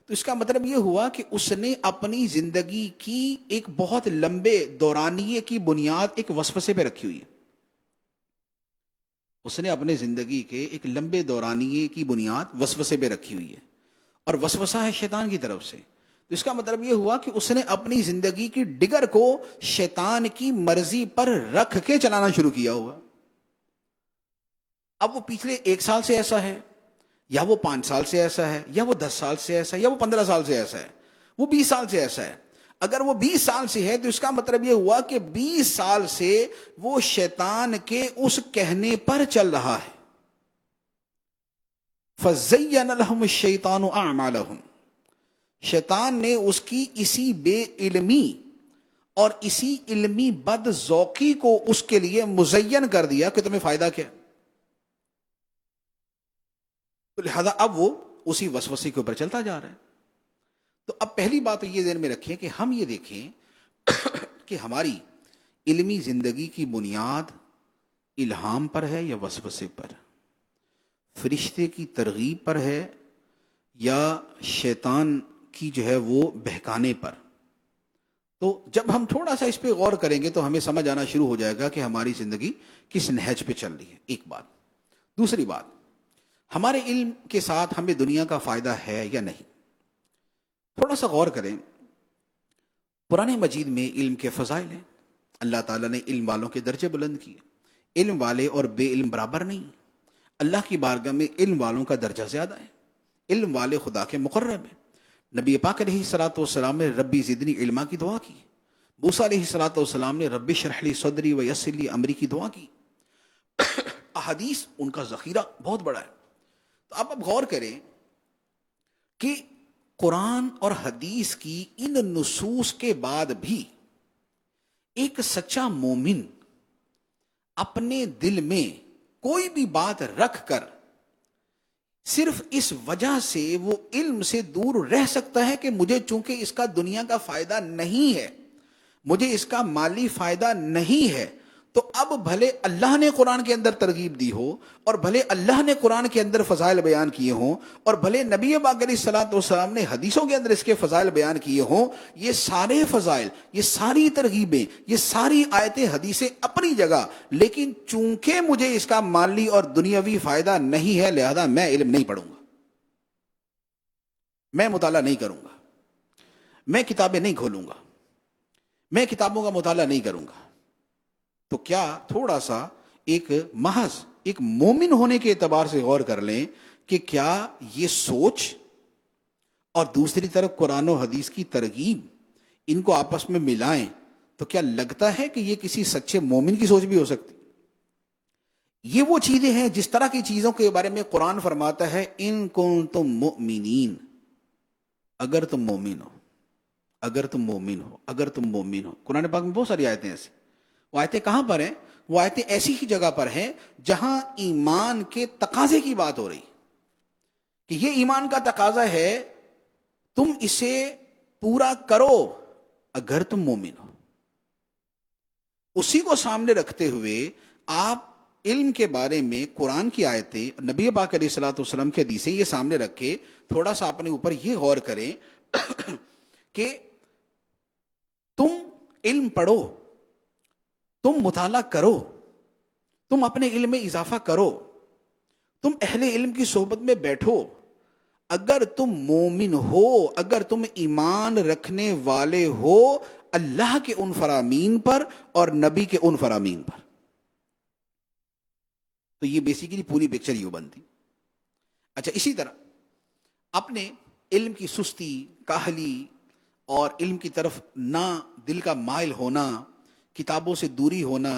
تو اس کا مطلب یہ ہوا کہ اس نے اپنی زندگی کی ایک بہت لمبے دورانیے کی بنیاد ایک وسوسے پہ رکھی ہوئی ہے. اس نے اپنے زندگی کے ایک لمبے دورانیے کی بنیاد وسوسے پہ رکھی ہوئی ہے، اور وسوسہ ہے شیطان کی طرف سے. تو اس کا مطلب یہ ہوا کہ اس نے اپنی زندگی کی ڈگر کو شیطان کی مرضی پر رکھ کے چلانا شروع کیا ہوا. اب وہ پچھلے 1 سال سے ایسا ہے، یا وہ 5 سال سے ایسا ہے، یا وہ 10 سال سے ایسا ہے، یا وہ 15 سال سے ایسا ہے، وہ 20 سال سے ایسا ہے. اگر وہ 20 سال سے ہے تو اس کا مطلب یہ ہوا کہ 20 سال سے وہ شیطان کے اس کہنے پر چل رہا ہے. فَزَيَّنَ لَهُمُ الشَّيْطَانُ أَعْمَالَهُمْ، شیطان نے اس کی اسی بے علمی اور اسی علمی بد ذوقی کو اس کے لیے مزین کر دیا کہ تمہیں فائدہ کیا. تو لہذا اب وہ اسی وسوسے کے اوپر چلتا جا رہا ہے. تو اب پہلی بات تو یہ ذہن میں رکھیں کہ ہم یہ دیکھیں کہ ہماری علمی زندگی کی بنیاد الہام پر ہے یا وسوسے پر، فرشتے کی ترغیب پر ہے یا شیطان کی جو ہے وہ بہکانے پر. تو جب ہم تھوڑا سا اس پہ غور کریں گے تو ہمیں سمجھ آنا شروع ہو جائے گا کہ ہماری زندگی کس نہج پہ چل رہی ہے. ایک بات. دوسری بات، ہمارے علم کے ساتھ ہمیں دنیا کا فائدہ ہے یا نہیں. تھوڑا سا غور کریں. قرآن مجید میں علم کے فضائل ہیں. اللہ تعالیٰ نے علم والوں کے درجے بلند کیے. علم والے اور بے علم برابر نہیں. اللہ کی بارگاہ میں علم والوں کا درجہ زیادہ ہے. علم والے خدا کے مقرب ہیں. نبی پاک علیہ الصلوۃ والسلام نے ربی زدنی علما کی دعا کی. موسیٰ علیہ الصلوۃ والسلام نے رب اشرح لی صدری ویسر لی امری کی دعا کی. احادیث ان کا ذخیرہ بہت بڑا ہے. تو اب غور کریں کہ قرآن اور حدیث کی ان نصوص کے بعد بھی ایک سچا مومن اپنے دل میں کوئی بھی بات رکھ کر صرف اس وجہ سے وہ علم سے دور رہ سکتا ہے کہ مجھے چونکہ اس کا دنیا کا فائدہ نہیں ہے، مجھے اس کا مالی فائدہ نہیں ہے، تو اب بھلے اللہ نے قرآن کے اندر ترغیب دی ہو اور بھلے اللہ نے قرآن کے اندر فضائل بیان کیے ہوں اور بھلے نبی پاک علیہ الصلوۃ والسلام نے حدیثوں کے اندر اس کے فضائل بیان کیے ہوں، یہ سارے فضائل، یہ ساری ترغیبیں، یہ ساری آیتیں حدیثیں اپنی جگہ، لیکن چونکہ مجھے اس کا مالی اور دنیاوی فائدہ نہیں ہے لہذا میں علم نہیں پڑھوں گا، میں مطالعہ نہیں کروں گا، میں کتابیں نہیں کھولوں گا، میں کتابوں کا مطالعہ نہیں کروں گا. تو کیا تھوڑا سا ایک محض ایک مومن ہونے کے اعتبار سے غور کر لیں کہ کیا یہ سوچ اور دوسری طرف قرآن و حدیث کی ترغیب ان کو آپس میں ملائیں تو کیا لگتا ہے کہ یہ کسی سچے مومن کی سوچ بھی ہو سکتی؟ یہ وہ چیزیں ہیں جس طرح کی چیزوں کے بارے میں قرآن فرماتا ہے ان کنتم مؤمنین، اگر تم مومن ہو، اگر تم مومن ہو، اگر تم مومن ہو. قرآن پاک میں بہت ساری آیتیں ایسی. وہ آیتیں کہاں پر ہیں؟ وہ آیتیں ایسی ہی جگہ پر ہیں جہاں ایمان کے تقاضے کی بات ہو رہی کہ یہ ایمان کا تقاضا ہے، تم اسے پورا کرو اگر تم مومن ہو. اسی کو سامنے رکھتے ہوئے آپ علم کے بارے میں قرآن کی آیتیں، نبی پاک علیہ الصلوۃ والسلام کی حدیثیں یہ سامنے رکھ کے تھوڑا سا اپنے اوپر یہ غور کریں کہ تم علم پڑھو، تم مطالعہ کرو، تم اپنے علم میں اضافہ کرو، تم اہل علم کی صحبت میں بیٹھو. اگر تم مومن ہو، اگر تم ایمان رکھنے والے ہو اللہ کے ان فرامین پر اور نبی کے ان فرامین پر. تو یہ بیسیکلی پوری پکچر یہ بنتی. اچھا، اسی طرح اپنے علم کی سستی، کاہلی اور علم کی طرف نہ دل کا مائل ہونا، کتابوں سے دوری ہونا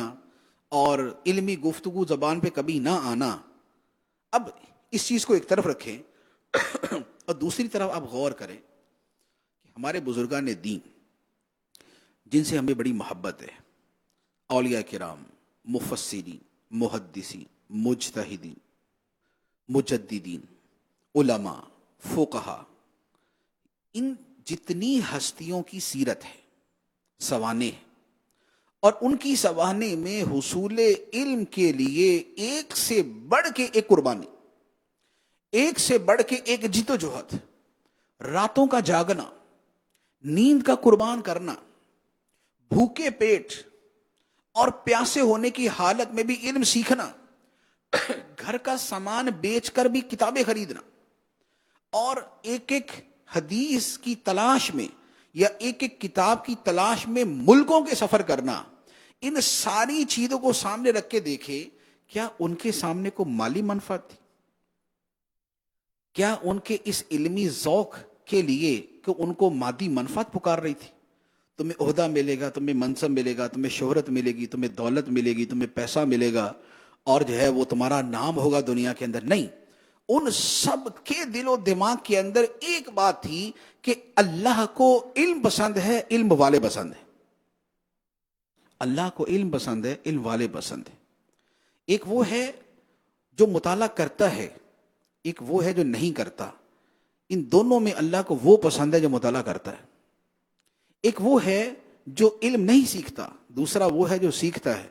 اور علمی گفتگو زبان پہ کبھی نہ آنا، اب اس چیز کو ایک طرف رکھیں اور دوسری طرف آپ غور کریں کہ ہمارے بزرگان دین جن سے ہمیں بڑی محبت ہے، اولیاء کرام، مفسرین، محدثین، مجتہدین، مجددین، علماء، فقہا، ان جتنی ہستیوں کی سیرت ہے، سوانح ہے، اور ان کی سوانح میں حصول علم کے لیے ایک سے بڑھ کے ایک قربانی، ایک سے بڑھ کے ایک جدوجہد، راتوں کا جاگنا، نیند کا قربان کرنا، بھوکے پیٹ اور پیاسے ہونے کی حالت میں بھی علم سیکھنا، گھر کا سامان بیچ کر بھی کتابیں خریدنا، اور ایک ایک حدیث کی تلاش میں یا ایک ایک کتاب کی تلاش میں ملکوں کے سفر کرنا. ان ساری چیزوں کو سامنے رکھ کے دیکھے کیا ان کے سامنے کو مالی منفعت تھی؟ کیا ان کے اس علمی ذوق کے لیے کہ ان کو مادی منفعت پکار رہی تھی؟ تمہیں عہدہ ملے گا، تمہیں منصب ملے گا، تمہیں شہرت ملے گی، تمہیں دولت ملے گی، تمہیں پیسہ ملے گا، اور جو ہے وہ تمہارا نام ہوگا دنیا کے اندر. نہیں، ان سب کے دل و دماغ کے اندر ایک بات تھی کہ اللہ کو علم پسند ہے، علم والے پسند ہے. اللہ کو علم پسند ہے، علم والے پسند ہے. ایک وہ ہے جو مطالعہ کرتا ہے، ایک وہ ہے جو نہیں کرتا. ان دونوں میں اللہ کو وہ پسند ہے جو مطالعہ کرتا ہے. ایک وہ ہے جو علم نہیں سیکھتا، دوسرا وہ ہے جو سیکھتا ہے.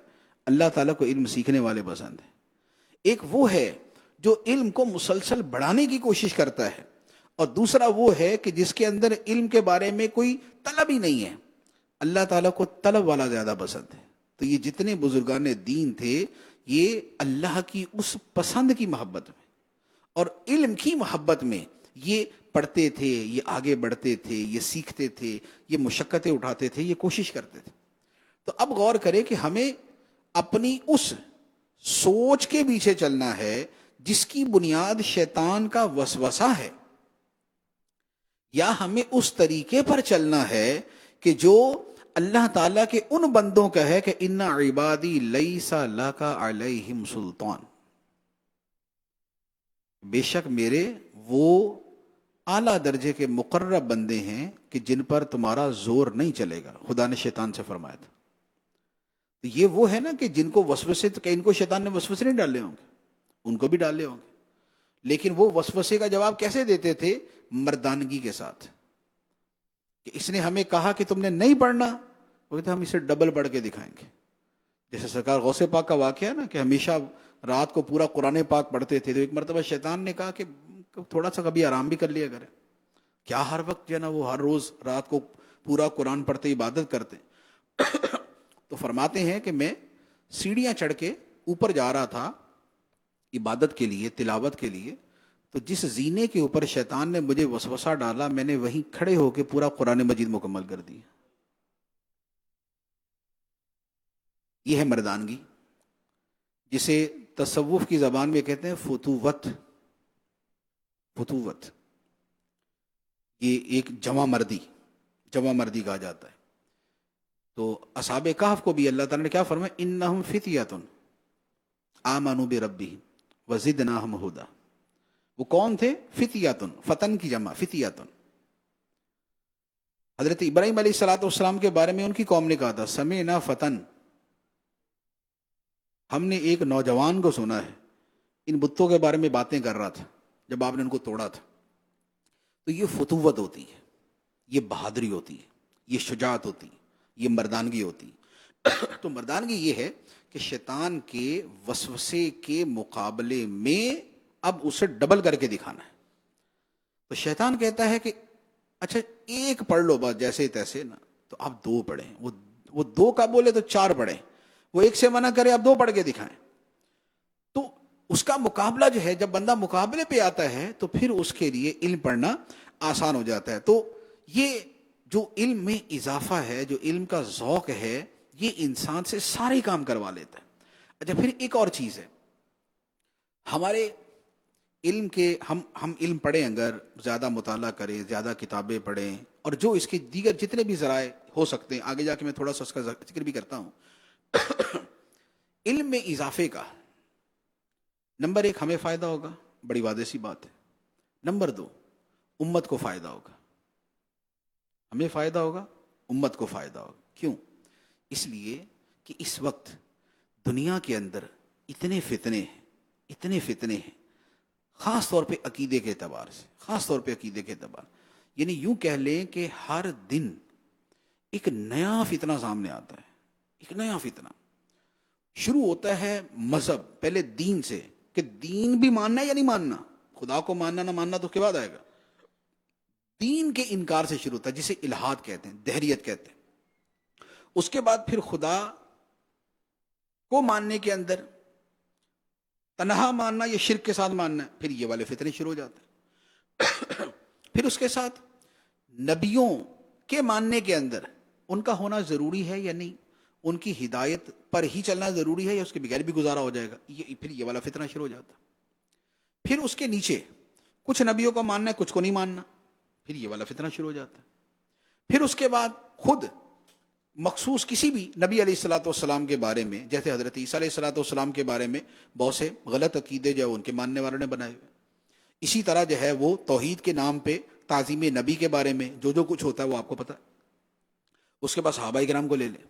اللہ تعالیٰ کو علم سیکھنے والے پسند ہے. ایک وہ ہے جو علم کو مسلسل بڑھانے کی کوشش کرتا ہے، اور دوسرا وہ ہے کہ جس کے اندر علم کے بارے میں کوئی طلب ہی نہیں ہے. اللہ تعالیٰ کو طلب والا زیادہ پسند ہے. تو یہ جتنے بزرگان دین تھے، یہ اللہ کی اس پسند کی محبت میں اور علم کی محبت میں یہ پڑھتے تھے، یہ آگے بڑھتے تھے، یہ سیکھتے تھے، یہ مشقتیں اٹھاتے تھے، یہ کوشش کرتے تھے. تو اب غور کریں کہ ہمیں اپنی اس سوچ کے پیچھے چلنا ہے جس کی بنیاد شیطان کا وسوسہ ہے، یا ہمیں اس طریقے پر چلنا ہے کہ جو اللہ تعالیٰ کے ان بندوں کا ہے کہ ان عبادی لیس لک علیہم سلطان، بے شک میرے وہ اعلیٰ درجے کے مقرب بندے ہیں کہ جن پر تمہارا زور نہیں چلے گا. خدا نے شیطان سے فرمایا تھا. تو یہ وہ ہے نا کہ جن کو وسوسے، تو کہ ان کو شیطان نے وسوسے نہیں ڈالے ہوں گے، ان کو بھی ڈالے ہوں گے، لیکن وہ وسوسے کا جواب کیسے دیتے تھے؟ مردانگی کے ساتھ. کہ اس نے ہمیں کہا کہ تم نے نہیں پڑھنا، وہ کہتے ہم اسے ڈبل پڑھ کے دکھائیں گے. جیسے سرکار غوث پاک کا واقعہ ہے نا کہ ہمیشہ رات کو پورا قرآن پاک پڑھتے تھے. تو ایک مرتبہ شیطان نے کہا کہ تھوڑا سا کبھی آرام بھی کر لیا کرے. کیا ہر وقت جو ہے نا وہ ہر روز رات کو پورا قرآن پڑھتے عبادت کرتے؟ تو فرماتے ہیں کہ میں سیڑھیاں چڑھ کے اوپر جا رہا تھا عبادت کے لیے، تلاوت کے لیے. تو جس زینے کے اوپر شیطان نے مجھے وسوسہ ڈالا، میں نے وہیں کھڑے ہو کے پورا قرآن مجید مکمل کر دیا. یہ ہے مردانگی، جسے تصوف کی زبان میں کہتے ہیں فتوت. فتوت یہ ایک جمع مردی کہا جاتا ہے. تو اصحاب کہف کو بھی اللہ تعالیٰ نے کیا فرمایا؟ انہم فتیۃ آمنوا بربہم وزدناہم ھدی. وہ کون تھے؟ فتیۃ، فتن کی جمع فتیۃ. حضرت ابراہیم علیہ السلام کے بارے میں ان کی قوم نے کہا تھا سمعنا فتن، ہم نے ایک نوجوان کو سنا ہے ان بتوں کے بارے میں باتیں کر رہا تھا جب آپ نے ان کو توڑا تھا. تو یہ فتوت ہوتی ہے، یہ بہادری ہوتی ہے، یہ شجاعت ہوتی ہے، یہ مردانگی ہوتی ہے. تو مردانگی یہ ہے کہ شیطان کے وسوسے کے مقابلے میں اب اسے ڈبل کر کے دکھانا ہے. تو شیطان کہتا ہے کہ اچھا ایک پڑھ لو بس جیسے تیسے نا، تو آپ دو پڑھیں. وہ دو کا بولے تو چار پڑھیں، وہ ایک سے منع کرے آپ دو پڑھ کے دکھائیں. تو اس کا مقابلہ جو ہے، جب بندہ مقابلے پہ آتا ہے تو پھر اس کے لیے علم پڑھنا آسان ہو جاتا ہے. تو یہ جو علم میں اضافہ ہے، جو علم کا ذوق ہے، یہ انسان سے سارے کام کروا لیتا ہے. اچھا پھر ایک اور چیز ہے، ہمارے علم کے ہم علم پڑھیں، اگر زیادہ مطالعہ کریں، زیادہ کتابیں پڑھیں، اور جو اس کے دیگر جتنے بھی ذرائع ہو سکتے ہیں، آگے جا کے میں تھوڑا سا اس کا ذکر بھی کرتا ہوں. علم میں اضافے کا نمبر ایک ہمیں فائدہ ہوگا، بڑی واضح سی بات ہے. نمبر دو امت کو فائدہ ہوگا. ہمیں فائدہ ہوگا، امت کو فائدہ ہوگا. کیوں؟ اس لیے کہ اس وقت دنیا کے اندر اتنے فتنے ہیں، خاص طور پہ عقیدے کے اعتبار سے، یعنی یوں کہہ لیں کہ ہر دن ایک نیا فتنہ سامنے آتا ہے. ایک نیا فتنہ شروع ہوتا ہے مذہب، پہلے دین سے، کہ دین بھی ماننا ہے یا نہیں ماننا، خدا کو ماننا نہ ماننا تو اس کے بعد آئے گا. دین کے انکار سے شروع ہوتا ہے، جسے الحاد کہتے ہیں، دہریت کہتے ہیں. اس کے بعد پھر خدا کو ماننے کے اندر تنہا ماننا یا شرک کے ساتھ ماننا ہے، پھر یہ والے فتنے شروع ہو جاتے ہیں. پھر اس کے ساتھ نبیوں کے ماننے کے اندر ان کا ہونا ضروری ہے یا نہیں، ان کی ہدایت پر ہی چلنا ضروری ہے یا اس کے بغیر بھی گزارا ہو جائے گا، پھر یہ والا فتنہ شروع ہو جاتا ہے. پھر اس کے نیچے کچھ نبیوں کو ماننا ہے، کچھ کو نہیں ماننا، پھر یہ والا فتنہ شروع ہو جاتا ہے. پھر اس کے بعد خود مخصوص کسی بھی نبی علیہ الصلوۃ والسلام کے بارے میں، جیسے حضرت عیسیٰ علیہ الصلوۃ والسلام کے بارے میں بہت سے غلط عقیدے جو ہے ان کے ماننے والوں نے بنائے ہوئے، اسی طرح جو ہے وہ توحید کے نام پہ تعظیم نبی کے بارے میں جو کچھ ہوتا ہے وہ آپ کو پتہ ہے۔ اس کے بعد صحابہ کرام کو لے لیں،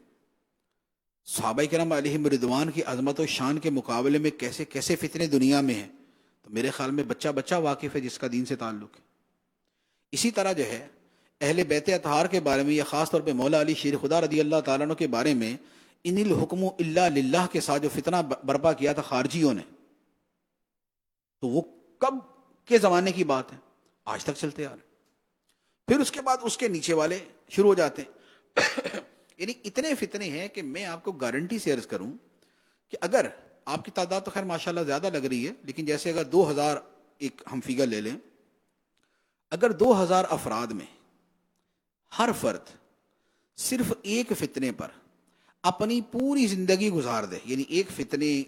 صحابہ کرام علیہم رضوان کی عظمت و شان کے مقابلے میں کیسے کیسے فتنے دنیا میں ہیں، تو میرے خیال میں بچہ بچہ واقف ہے جس کا دین سے تعلق ہے۔ اسی طرح جو ہے اہل بیت اطہار کے بارے میں، یا خاص طور پہ مولا علی شیر خدا رضی اللہ تعالیٰ عنہ کے بارے میں، ان الحکم الا للہ کے ساتھ جو فتنہ برپا کیا تھا خارجیوں نے، تو وہ کب کے زمانے کی بات ہے، آج تک چلتے آ رہے۔ پھر اس کے بعد اس کے نیچے والے شروع ہو جاتے ہیں یعنی اتنے فتنے ہیں کہ میں آپ کو گارنٹی سے عرض کروں کہ اگر آپ کی تعداد تو خیر ماشاءاللہ زیادہ لگ رہی ہے، لیکن جیسے اگر 2000 ایک ہم فگر لے لیں، اگر 2000 افراد میں ہر فرد صرف ایک فتنے پر اپنی پوری زندگی گزار دے، یعنی ایک فتنے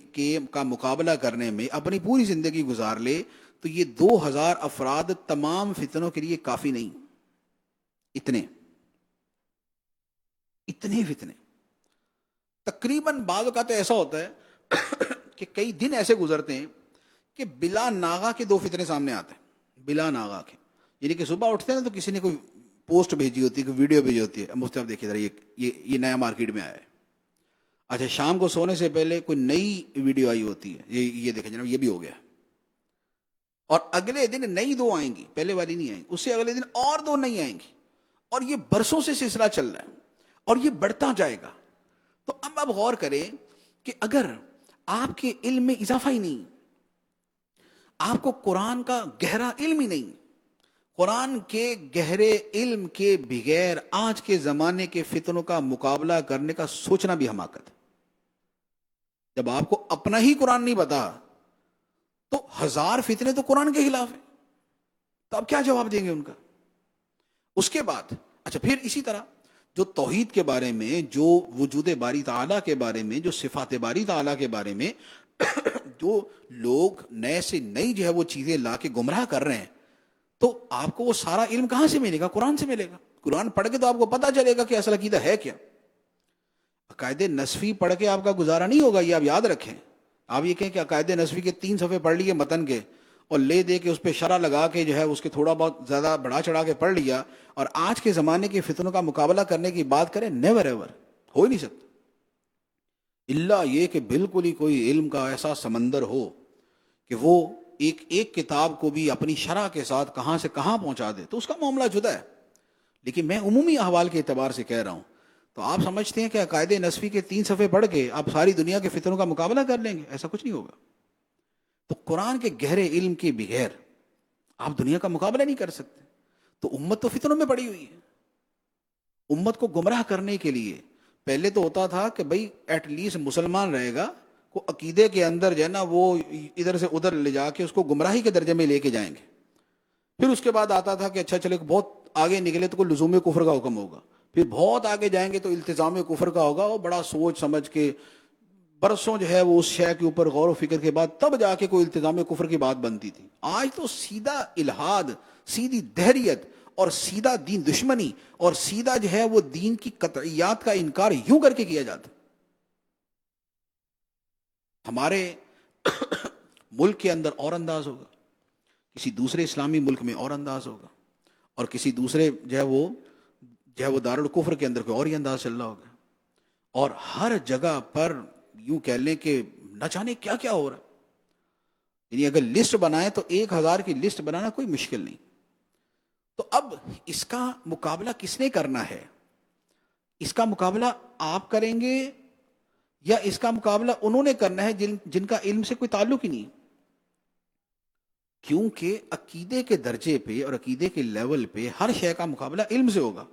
کا مقابلہ کرنے میں اپنی پوری زندگی گزار لے، تو یہ 2000 افراد تمام فتنوں کے لیے کافی نہیں۔ اتنے فتنے تقریباً بعض اوقات ایسا ہوتا ہے کہ کئی دن ایسے گزرتے ہیں کہ بلا ناغہ کے 2 فتنے سامنے آتے ہیں، بلا ناغہ کے، یعنی کہ صبح اٹھتے ہیں تو کسی نے کوئی پوسٹ بھیجی ہوتی ہے، کوئی ویڈیو بھیجی ہوتی ہے، مجھ سے آپ دیکھیے ذرا یہ نیا مارکیٹ میں آیا ہے۔ اچھا شام کو سونے سے پہلے کوئی نئی ویڈیو آئی ہوتی ہے، یہ دیکھیں جناب یہ بھی ہو گیا، اور اگلے دن نئی 2 آئیں گی، پہلے والی نہیں آئیں گی، اس سے اگلے دن اور 2 نئی آئیں گی، اور یہ برسوں سے سلسلہ چل رہا ہے اور یہ بڑھتا جائے گا۔ تو اب آپ غور کریں کہ اگر آپ کے علم میں اضافہ ہی نہیں، آپ کو قرآن کا گہرا علم ہی نہیں، قرآن کے گہرے علم کے بغیر آج کے زمانے کے فتنوں کا مقابلہ کرنے کا سوچنا بھی حماقت ہے۔ جب آپ کو اپنا ہی قرآن نہیں پتا تو 1000 فتنے تو قرآن کے خلاف ہیں، تو آپ کیا جواب دیں گے ان کا؟ اس کے بعد اچھا پھر اسی طرح جو توحید کے بارے میں، جو وجود باری تعالیٰ کے بارے میں، جو صفات باری تعالیٰ کے بارے میں جو لوگ نئے سے نئی جو ہے وہ چیزیں لا کے گمراہ کر رہے ہیں، تو آپ کو وہ سارا علم کہاں سے ملے گا؟ قرآن سے ملے گا۔ قرآن پڑھ کے تو آپ کو پتہ چلے گا کہ اصل عقیدہ ہے کیا۔ عقائد نصفی پڑھ کے آپ کا گزارا نہیں ہوگا، یہ آپ یاد رکھیں۔ آپ یہ کہیں کہ عقائد نصفی کے 3 صفحے پڑھ لیے متن کے، اور لے دے کے اس پہ شرح لگا کے جو ہے اس کے تھوڑا بہت زیادہ بڑھا چڑھا کے پڑھ لیا، اور آج کے زمانے کے فتنوں کا مقابلہ کرنے کی بات کریں، نیور ایور، ہو ہی نہیں سکتا، الا یہ کہ بالکل ہی کوئی علم کا ایسا سمندر ہو کہ وہ ایک کتاب کو بھی اپنی شرح کے ساتھ کہاں سے کہاں پہنچا دے، تو اس کا معاملہ جدا ہے۔ لیکن میں عمومی احوال کے اعتبار سے کہہ رہا ہوں، تو آپ سمجھتے ہیں کہ عقائد نصفی کے 3 صفحے پڑھ کے آپ ساری دنیا کے فتنوں کا مقابلہ کر لیں گے؟ ایسا کچھ نہیں ہوگا۔ تو قرآن کے گہرے علم کے بغیر آپ دنیا کا مقابلہ نہیں کر سکتے۔ تو امت تو فتنوں میں پڑی ہوئی ہے۔ امت کو گمراہ کرنے کے لیے پہلے تو ہوتا تھا کہ بھئی ایٹ لیسٹ مسلمان رہے گا، کو عقیدے کے اندر جو ہے نا وہ ادھر سے ادھر لے جا کے اس کو گمراہی کے درجے میں لے کے جائیں گے۔ پھر اس کے بعد آتا تھا کہ اچھا چلے بہت آگے نکلے تو کوئی لزوم کفر کا حکم ہوگا، پھر بہت آگے جائیں گے تو التزام کفر کا ہوگا، اور بڑا سوچ سمجھ کے برسوں جو ہے وہ اس شے کے اوپر غور و فکر کے بعد تب جا کے کوئی التزام کفر کی بات بنتی تھی۔ آج تو سیدھا الہاد، سیدھی دہریت اور سیدھا دین دشمنی اور سیدھا جو ہے وہ دین کی قطعیات کا انکار یوں کر کے کیا جاتا۔ ہمارے ملک کے اندر اور انداز ہوگا، کسی دوسرے اسلامی ملک میں اور انداز ہوگا، اور کسی دوسرے جو ہے وہ دارالکفر کے اندر کوئی اور ہی انداز چل رہا ہوگا، اور ہر جگہ پر یوں کہہ لیں کہ نہ جانے کیا کیا ہو رہا ہے۔ یعنی اگر لسٹ بنائیں تو 1000 کی لسٹ بنانا کوئی مشکل نہیں۔ تو اب اس کا مقابلہ کس نے کرنا ہے؟ اس کا مقابلہ آپ کریں گے یا اس کا مقابلہ انہوں نے کرنا ہے جن کا علم سے کوئی تعلق ہی نہیں؟ کیونکہ عقیدے کے درجے پہ اور عقیدے کے لیول پہ ہر شے کا مقابلہ علم سے ہوگا۔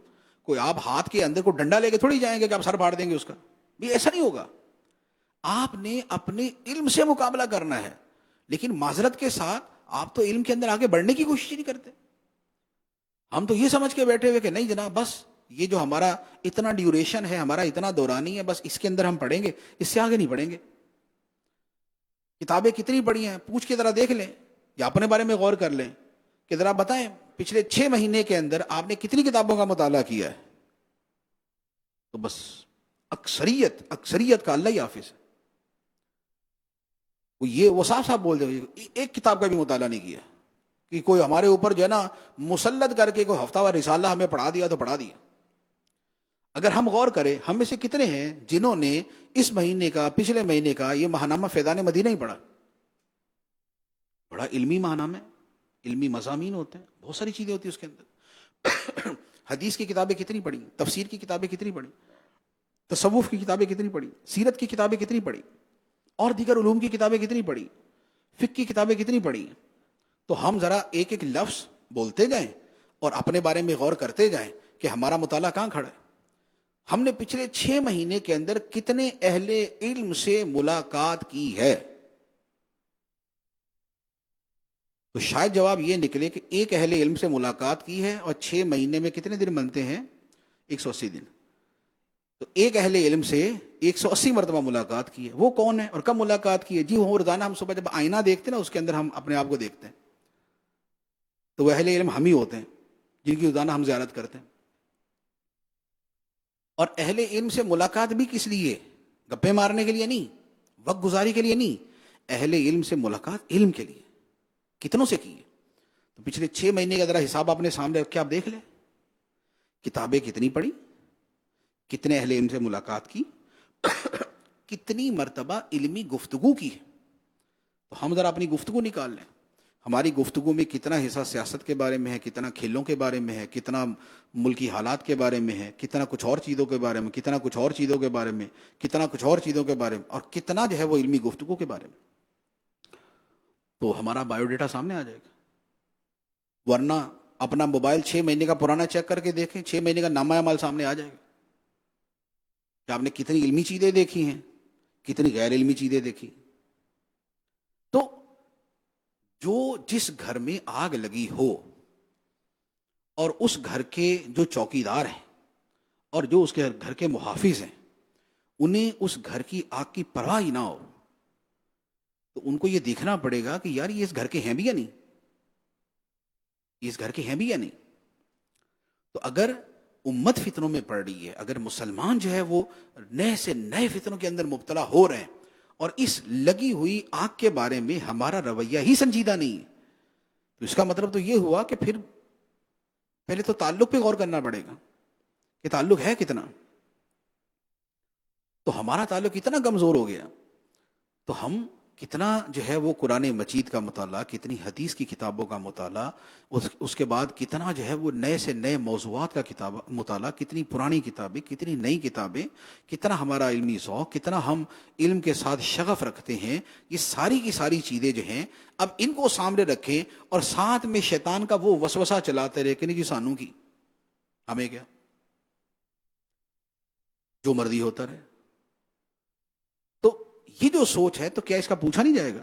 کوئی آپ ہاتھ کے اندر کو ڈنڈا لے کے تھوڑی جائیں گے کہ آپ سر پھاڑ دیں گے اس کا، بھی ایسا نہیں ہوگا۔ آپ نے اپنے علم سے مقابلہ کرنا ہے، لیکن معذرت کے ساتھ آپ تو علم کے اندر آگے بڑھنے کی کوشش نہیں کرتے۔ ہم تو یہ سمجھ کے بیٹھے ہوئے کہ نہیں جناب بس یہ جو ہمارا اتنا ڈیوریشن ہے، ہمارا اتنا دورانی ہے، بس اس کے اندر ہم پڑھیں گے، اس سے آگے نہیں پڑھیں گے۔ کتابیں کتنی پڑھی ہیں پوچھ کے ذرا دیکھ لیں، یا اپنے بارے میں غور کر لیں کہ ذرا بتائیں پچھلے 6 مہینے کے اندر آپ نے کتنی کتابوں کا مطالعہ کیا ہے؟ تو بس اکثریت کا اللہ ہی حافظ ہے. وہ صاف صاف بول دے, ایک کتاب کا بھی مطالعہ نہیں کیا کہ کوئی ہمارے اوپر جو ہے نا مسلط کر کے کوئی ہفتہ وار رسالہ ہمیں پڑھا دیا تو پڑھا دیا. اگر ہم غور کریں, ہم میں سے کتنے ہیں جنہوں نے اس مہینے کا, پچھلے مہینے کا یہ ماہنامہ فیضان مدینہ ہی پڑھا؟ بڑا علمی ماہنامہ ہے, علمی مضامین ہوتے ہیں, بہت ساری چیزیں ہوتی ہیں اس کے اندر. حدیث کی کتابیں کتنی پڑھی, تفسیر کی کتابیں کتنی پڑھی, تصوف کی کتابیں کتنی پڑھی, سیرت کی کتابیں کتنی پڑھی, اور دیگر علوم کی کتابیں کتنی پڑھی, فقہ کی کتابیں کتنی پڑھی. تو ہم ذرا ایک ایک لفظ بولتے جائیں اور اپنے بارے میں غور کرتے جائیں کہ ہمارا مطالعہ کہاں کھڑا ہے. ہم نے پچھلے 6 مہینے کے اندر کتنے اہل علم سے ملاقات کی ہے؟ تو شاید جواب یہ نکلے کہ ایک اہل علم سے ملاقات کی ہے, اور 6 مہینے میں کتنے دن بنتے ہیں؟ 180 دن. تو ایک اہل علم سے 180 مرتبہ ملاقات کی ہے. وہ کون ہے اور کب ملاقات کی ہے؟ جی وہ روزانہ ہم صبح جب آئینہ دیکھتے ہیں نا, اس کے اندر ہم اپنے آپ کو دیکھتے ہیں, تو وہ اہل علم ہم ہی ہوتے ہیں جن کی روزانہ ہم زیارت کرتے ہیں. اور اہل علم سے ملاقات بھی کس لیے؟ گپے مارنے کے لیے نہیں, وقت گزاری کے لیے نہیں. اہل علم سے ملاقات علم کے لیے. کتنوں سے کی ہے؟ تو پچھلے 6 مہینے کا ذرا حساب اپنے سامنے رکھ کے آپ دیکھ لیں, کتابیں کتنی پڑھی, کتنے اہل علم سے ملاقات کی, کتنی مرتبہ علمی گفتگو کی ہے. تو ہم ذرا اپنی گفتگو نکال لیں. ہماری گفتگو میں کتنا حصہ سیاست کے بارے میں ہے, کتنا کھیلوں کے بارے میں ہے, کتنا ملکی حالات کے بارے میں ہے, کتنا کچھ اور چیزوں کے بارے میں, کتنا کچھ اور چیزوں کے بارے میں, کتنا کچھ اور چیزوں کے بارے میں, اور کتنا جو ہے وہ علمی گفتگو کے بارے میں. تو ہمارا بایو ڈیٹا سامنے آ جائے گا. ورنہ اپنا موبائل 6 مہینے کا پرانا چیک کر کے دیکھیں, 6 مہینے کا نامہ اعمال سامنے آ جائے گا کہ آپ نے کتنی علمی چیزیں دیکھی ہیں, کتنی غیر علمی چیزیں دیکھی. تو جو جس گھر میں آگ لگی ہو اور اس گھر کے جو چوکیدار ہیں اور جو اس کے گھر کے محافظ ہیں, انہیں اس گھر کی آگ کی پرواہ ہی نہ ہو, تو ان کو یہ دیکھنا پڑے گا کہ یار یہ اس گھر کے ہیں بھی یا نہیں, یہ اس گھر کے ہیں بھی یا نہیں. تو اگر امت فتنوں میں پڑ رہی ہے, اگر مسلمان جو ہے وہ نئے سے نئے فتنوں کے اندر مبتلا ہو رہے ہیں, اور اس لگی ہوئی آگ کے بارے میں ہمارا رویہ ہی سنجیدہ نہیں ہے, تو اس کا مطلب تو یہ ہوا کہ پھر پہلے تو تعلق پہ غور کرنا پڑے گا کہ تعلق ہے کتنا. تو ہمارا تعلق اتنا کمزور ہو گیا, تو ہم کتنا جو ہے وہ قرآن مجید کا مطالعہ, کتنی حدیث کی کتابوں کا مطالعہ, اس کے بعد کتنا جو ہے وہ نئے سے نئے موضوعات کا مطالعہ, کتنی پرانی کتابیں, کتنی نئی کتابیں, کتنا ہمارا علمی ذوق, کتنا ہم علم کے ساتھ شغف رکھتے ہیں. یہ ساری کی ساری چیزیں جو ہیں اب ان کو سامنے رکھیں, اور ساتھ میں شیطان کا وہ وسوسہ چلاتے رہے کہ نہیں جی سانو کی, ہمیں کیا, جو مرضی ہوتا رہے. یہ جو سوچ ہے تو کیا اس کا پوچھا نہیں جائے گا؟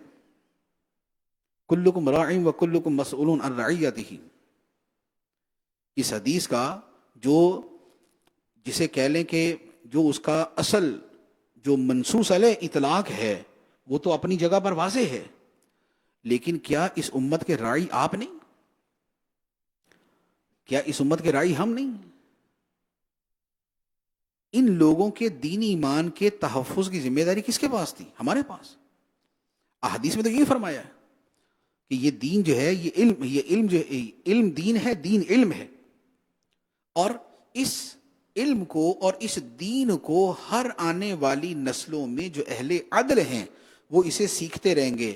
کلکم راع و کلکم مسئول عن رعیتہ. اس حدیث کا جو جسے کہہ لیں کہ جو اس کا اصل جو منصوص علیہ اطلاق ہے وہ تو اپنی جگہ پر واضح ہے, لیکن کیا اس امت کے راعی آپ نہیں؟ کیا اس امت کے راعی ہم نہیں؟ ان لوگوں کے دینی ایمان کے تحفظ کی ذمہ داری کس کے پاس تھی؟ ہمارے پاس. احادیث میں تو یہ فرمایا ہے کہ یہ دین جو ہے, یہ علم جو ہے, علم دین ہے, دین علم ہے, اور اس علم کو اور اس دین کو ہر آنے والی نسلوں میں جو اہل عدل ہیں وہ اسے سیکھتے رہیں گے.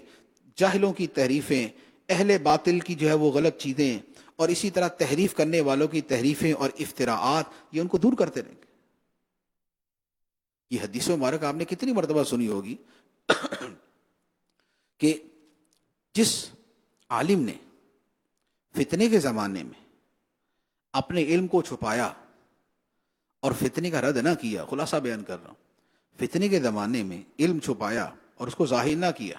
جاہلوں کی تحریفیں, اہل باطل کی جو ہے وہ غلط چیزیں, اور اسی طرح تحریف کرنے والوں کی تحریفیں اور افتراءات, یہ ان کو دور کرتے رہیں گے. یہ حدیث مبارک آپ نے کتنی مرتبہ سنی ہوگی کہ جس عالم نے فتنے کے زمانے میں اپنے علم کو چھپایا اور فتنے کا رد نہ کیا, خلاصہ بیان کر رہا ہوں, فتنے کے زمانے میں علم چھپایا اور اس کو ظاہر نہ کیا,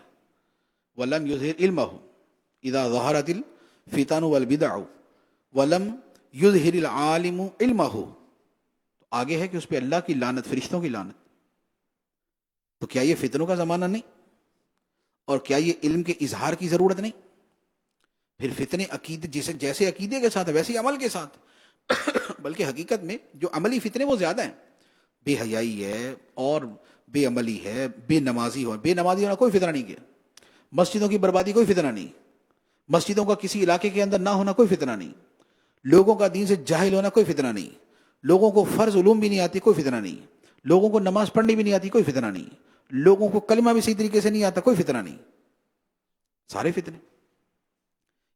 وَلَمْ يُظْهِرْ عِلْمَهُ إِذَا ظَهَرَتِ الْفِتَنُ وَالْبِدْعُ وَلَمْ يُظْهِرِ الْعَالِمُ عِلْمَهُ. تو آگے ہے کہ اس پہ اللہ کی لعنت, فرشتوں کی لعنت. تو کیا یہ فتنوں کا زمانہ نہیں؟ اور کیا یہ علم کے اظہار کی ضرورت نہیں؟ پھر فتنے عقیدے جیسے عقیدے کے ساتھ ویسے عمل کے ساتھ بلکہ حقیقت میں جو عملی فتنے وہ زیادہ ہیں. بے حیائی ہے اور بے عملی ہے، بے نمازی ہونا کوئی فتنہ نہیں کیا، مسجدوں کی بربادی کوئی فتنہ نہیں، مسجدوں کا کسی علاقے کے اندر نہ ہونا کوئی فتنہ نہیں، لوگوں کا دین سے جاہل ہونا کوئی فتنہ نہیں، لوگوں کو فرض علوم بھی نہیں آتی کوئی فتنہ نہیں، لوگوں کو نماز پڑھنی بھی نہیں آتی کوئی فتنہ نہیں، لوگوں کو کلمہ بھی صحیح طریقے سے نہیں آتا کوئی فتنہ نہیں، سارے فتنے۔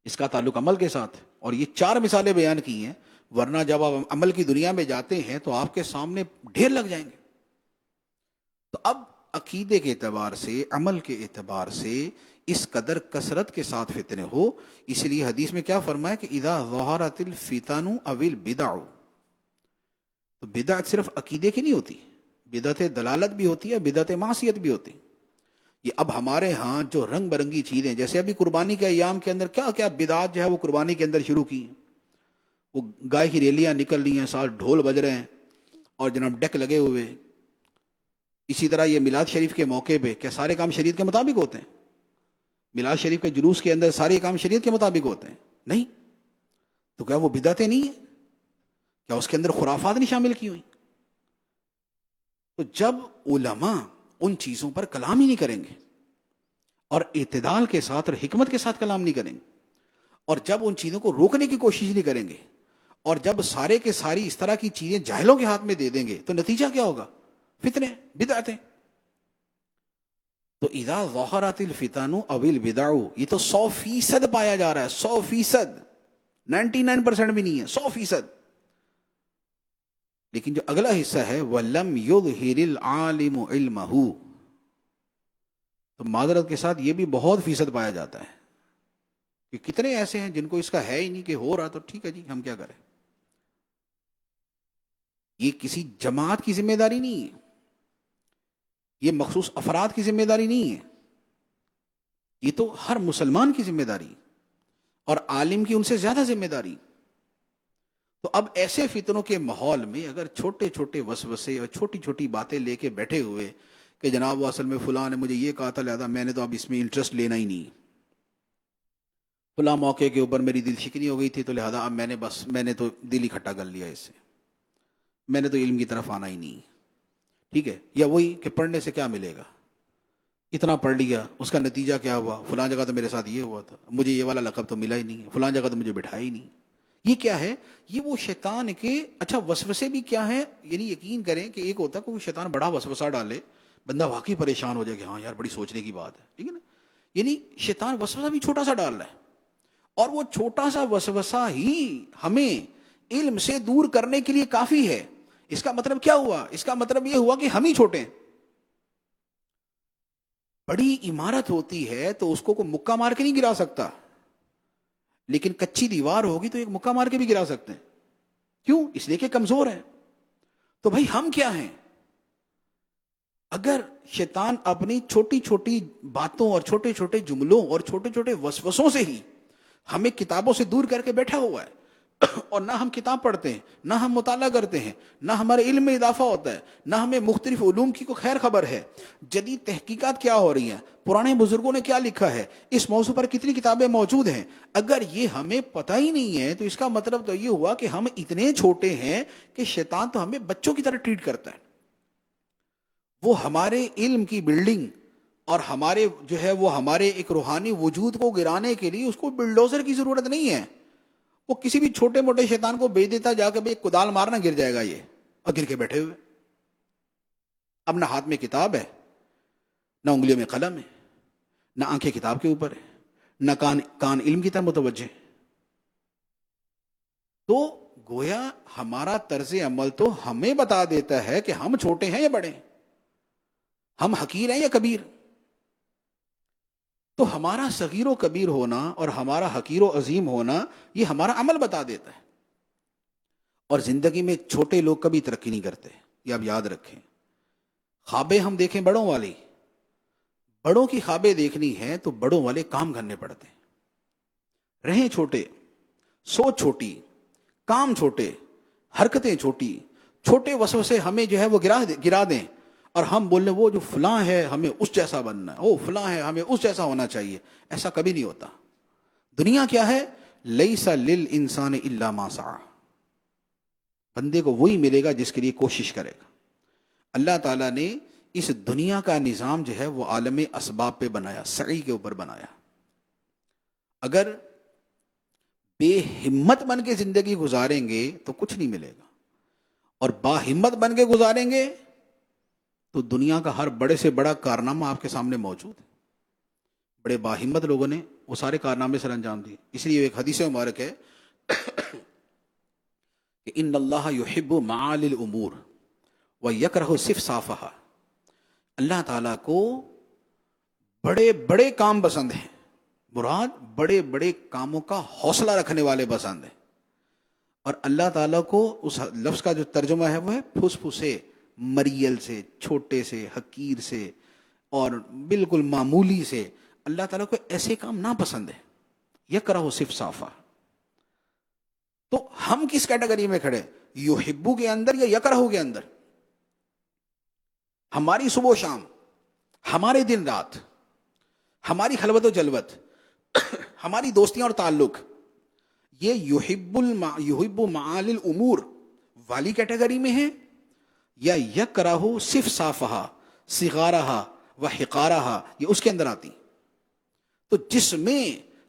اس کا تعلق عمل کے ساتھ، اور یہ 4 مثالیں بیان کی ہیں، ورنہ جب آپ عمل کی دنیا میں جاتے ہیں تو آپ کے سامنے ڈھیر لگ جائیں گے۔ تو اب عقیدے کے اعتبار سے، عمل کے اعتبار سے اس قدر کثرت کے ساتھ فتنے ہو، اس لیے حدیث میں کیا فرمایا کہ اذا ظہرت الفتن او البدع، تو بدعت صرف عقیدے کی نہیں ہوتی، بدعت دلالت بھی ہوتی ہے، بدعت معصیت بھی ہوتی۔ یہ اب ہمارے ہاں جو رنگ برنگی چیزیں، جیسے ابھی قربانی کے ایام کے اندر کیا کیا بدعات جو ہے وہ قربانی کے اندر شروع کی، وہ گائے کی ریلیاں نکل رہی ہیں، ساتھ ڈھول بج رہے ہیں اور جناب ڈیک لگے ہوئے۔ اسی طرح یہ میلاد شریف کے موقع پہ کیا سارے کام شریعت کے مطابق ہوتے ہیں؟ میلاد شریف کے جلوس کے اندر سارے کام شریعت کے مطابق ہوتے ہیں؟ نہیں۔ تو کیا وہ بدعتیں نہیں ہیں؟ کیا اس کے اندر خرافات نہیں شامل کی ہوئی؟ تو جب علماء ان چیزوں پر کلام ہی نہیں کریں گے اور اعتدال کے ساتھ اور حکمت کے ساتھ کلام نہیں کریں گے، اور جب ان چیزوں کو روکنے کی کوشش نہیں کریں گے، اور جب سارے کے ساری اس طرح کی چیزیں جاہلوں کے ہاتھ میں دے دیں گے، تو نتیجہ کیا ہوگا؟ فتنے، بدعتیں۔ تو اذا ظہرت الفتن او البدع، یہ تو 100% پایا جا رہا ہے، 100%، 99% بھی نہیں ہے، 100%۔ لیکن جو اگلا حصہ ہے وَلَمْ يُظْهِرِ الْعَالِمُ عِلْمَهُ، تو معذرت کے ساتھ یہ بھی بہت فیصد پایا جاتا ہے کہ کتنے ایسے ہیں جن کو اس کا ہے ہی نہیں کہ ہو رہا تو ٹھیک ہے جی ہم کیا کریں۔ یہ کسی جماعت کی ذمہ داری نہیں ہے، یہ مخصوص افراد کی ذمہ داری نہیں ہے، یہ تو ہر مسلمان کی ذمہ داری اور عالم کی ان سے زیادہ ذمہ داری۔ تو اب ایسے فتنوں کے ماحول میں اگر چھوٹے چھوٹے وسوسے اور چھوٹی چھوٹی باتیں لے کے بیٹھے ہوئے کہ جناب وہ اصل میں فلاں نے مجھے یہ کہا تھا لہذا میں نے تو اب اس میں انٹرسٹ لینا ہی نہیں، فلاں موقع کے اوپر میری دل شکنی ہو گئی تھی تو لہذا اب میں نے تو دل اکٹھا کر لیا، اس سے میں نے تو علم کی طرف آنا ہی نہیں، ٹھیک ہے۔ یا وہی کہ پڑھنے سے کیا ملے گا، اتنا پڑھ لیا اس کا نتیجہ کیا ہوا، فلاں جگہ تو میرے ساتھ یہ ہوا تھا، مجھے یہ والا لقب تو ملا ہی نہیں، فلاں جگہ تو مجھے بٹھایا ہی نہیں۔ یہ کیا ہے؟ یہ وہ شیطان کے اچھا وسوسے بھی کیا ہیں، یعنی یقین کریں کہ ایک ہوتا ہے کوئی شیطان بڑا وسوسہ ڈالے، بندہ واقعی پریشان ہو جائے کہ ہاں یار بڑی سوچنے کی بات ہے، ٹھیک ہے نا۔ یعنی شیطان وسوسہ بھی چھوٹا سا ڈال رہا ہے، اور وہ چھوٹا سا وسوسہ ہی ہمیں علم سے دور کرنے کے لیے کافی ہے۔ اس کا مطلب کیا ہوا؟ اس کا مطلب یہ ہوا کہ ہم ہی چھوٹے ہیں۔ بڑی عمارت ہوتی ہے تو اس کو کوئی مکہ مار کے نہیں گرا سکتا، لیکن کچی دیوار ہوگی تو ایک مکہ مار کے بھی گرا سکتے ہیں۔ کیوں؟ اس لیے کہ کمزور ہے۔ تو بھائی ہم کیا ہیں؟ اگر شیطان اپنی چھوٹی چھوٹی باتوں اور چھوٹے چھوٹے جملوں اور چھوٹے چھوٹے وسوسوں سے ہی ہمیں کتابوں سے دور کر کے بیٹھا ہوا ہے، اور نہ ہم کتاب پڑھتے ہیں، نہ ہم مطالعہ کرتے ہیں، نہ ہمارے علم میں اضافہ ہوتا ہے، نہ ہمیں مختلف علوم کی کوئی خیر خبر ہے، جدید تحقیقات کیا ہو رہی ہیں، پرانے بزرگوں نے کیا لکھا ہے، اس موضوع پر کتنی کتابیں موجود ہیں، اگر یہ ہمیں پتہ ہی نہیں ہے تو اس کا مطلب تو یہ ہوا کہ ہم اتنے چھوٹے ہیں کہ شیطان تو ہمیں بچوں کی طرح ٹریٹ کرتا ہے۔ وہ ہمارے علم کی بلڈنگ اور ہمارے جو ہے وہ ہمارے ایک روحانی وجود کو گرانے کے لیے اس کو بلڈوزر کی ضرورت نہیں ہے، وہ کسی بھی چھوٹے موٹے شیطان کو بھیج دیتا جا کے بھئی کدال مارنا گر جائے گا، یہ اور گر کے بیٹھے ہوئے۔ اب نہ ہاتھ میں کتاب ہے، نہ انگلیوں میں قلم ہے، نہ آنکھیں کتاب کے اوپر ہے، نہ کان علم کی طرف متوجہ۔ تو گویا ہمارا طرز عمل تو ہمیں بتا دیتا ہے کہ ہم چھوٹے ہیں یا بڑے ہیں، ہم حقیر ہیں یا کبیر۔ تو ہمارا صغیر و کبیر ہونا اور ہمارا حقیر و عظیم ہونا یہ ہمارا عمل بتا دیتا ہے۔ اور زندگی میں چھوٹے لوگ کبھی ترقی نہیں کرتے، یہ آپ یاد رکھیں۔ خوابیں ہم دیکھیں بڑوں والی، بڑوں کی خوابیں دیکھنی ہے تو بڑوں والے کام کرنے پڑتے ہیں۔ رہیں چھوٹے، سوچ چھوٹی، کام چھوٹے، حرکتیں چھوٹی، چھوٹے وسوسے ہمیں جو ہے وہ گرا دیں، اور ہم بولنے وہ جو فلاں ہے ہمیں اس جیسا بننا ہے، وہ فلاں ہے ہمیں اس جیسا ہونا چاہیے، ایسا کبھی نہیں ہوتا۔ دنیا کیا ہے؟ لیس للانسان الا ما سعی، بندے کو وہی ملے گا جس کے لیے کوشش کرے گا۔ اللہ تعالیٰ نے اس دنیا کا نظام جو ہے وہ عالم اسباب پہ بنایا، سعی کے اوپر بنایا. اگر بے ہمت بن کے زندگی گزاریں گے تو کچھ نہیں ملے گا، اور باہمت بن کے گزاریں گے تو دنیا کا ہر بڑے سے بڑا کارنامہ آپ کے سامنے موجود ہے. بڑے باہمت لوگوں نے وہ سارے کارنامے سر انجام دیے. اس لیے ایک حدیث مبارک ہے کہ ان اللہ یحب معالی الامور ویکرہ سفسافہا. اللہ تعالیٰ کو بڑے بڑے کام پسند ہیں، مراد بڑے بڑے کاموں کا حوصلہ رکھنے والے پسند ہیں. اور اللہ تعالیٰ کو اس لفظ کا جو ترجمہ ہے وہ ہے پھس پھسے، مریل سے، چھوٹے سے، حقیر سے اور بالکل معمولی سے. اللہ تعالیٰ کو ایسے کام ناپسند ہے. یکرہ سفسافہ. تو ہم کس کیٹیگری میں کھڑے، یحبو کے اندر یا یکرہو کے اندر؟ ہماری صبح و شام، ہمارے دن رات، ہماری خلوت و جلوت، ہماری دوستیاں اور تعلق، یہ یحب معالی الامور والی کیٹیگری میں ہے، یا یکرہ سفسافہا صغارہا و حقارہا یہ اس کے اندر آتی؟ تو جس میں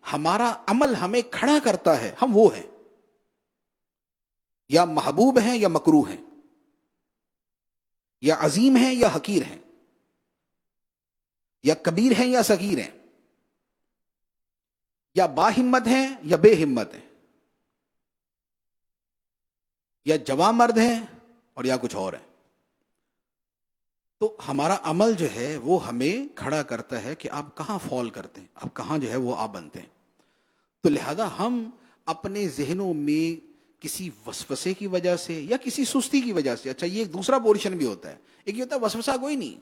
ہمارا عمل ہمیں کھڑا کرتا ہے ہم وہ ہیں، یا محبوب ہیں یا مکروہ ہیں، یا عظیم ہیں یا حقیر ہیں، یا کبیر ہیں یا صغیر ہیں، یا باہمت ہیں یا بے ہمت ہیں، یا جوان مرد ہیں اور یا کچھ اور ہیں. تو ہمارا عمل جو ہے وہ ہمیں کھڑا کرتا ہے کہ آپ کہاں فال کرتے ہیں، آپ کہاں جو ہے وہ آپ بنتے ہیں. تو لہذا ہم اپنے ذہنوں میں کسی وسوسے کی وجہ سے یا کسی سستی کی وجہ سے، اچھا یہ ایک دوسرا پورشن بھی ہوتا ہے، ایک یہ ہوتا ہے وسوسہ کوئی نہیں،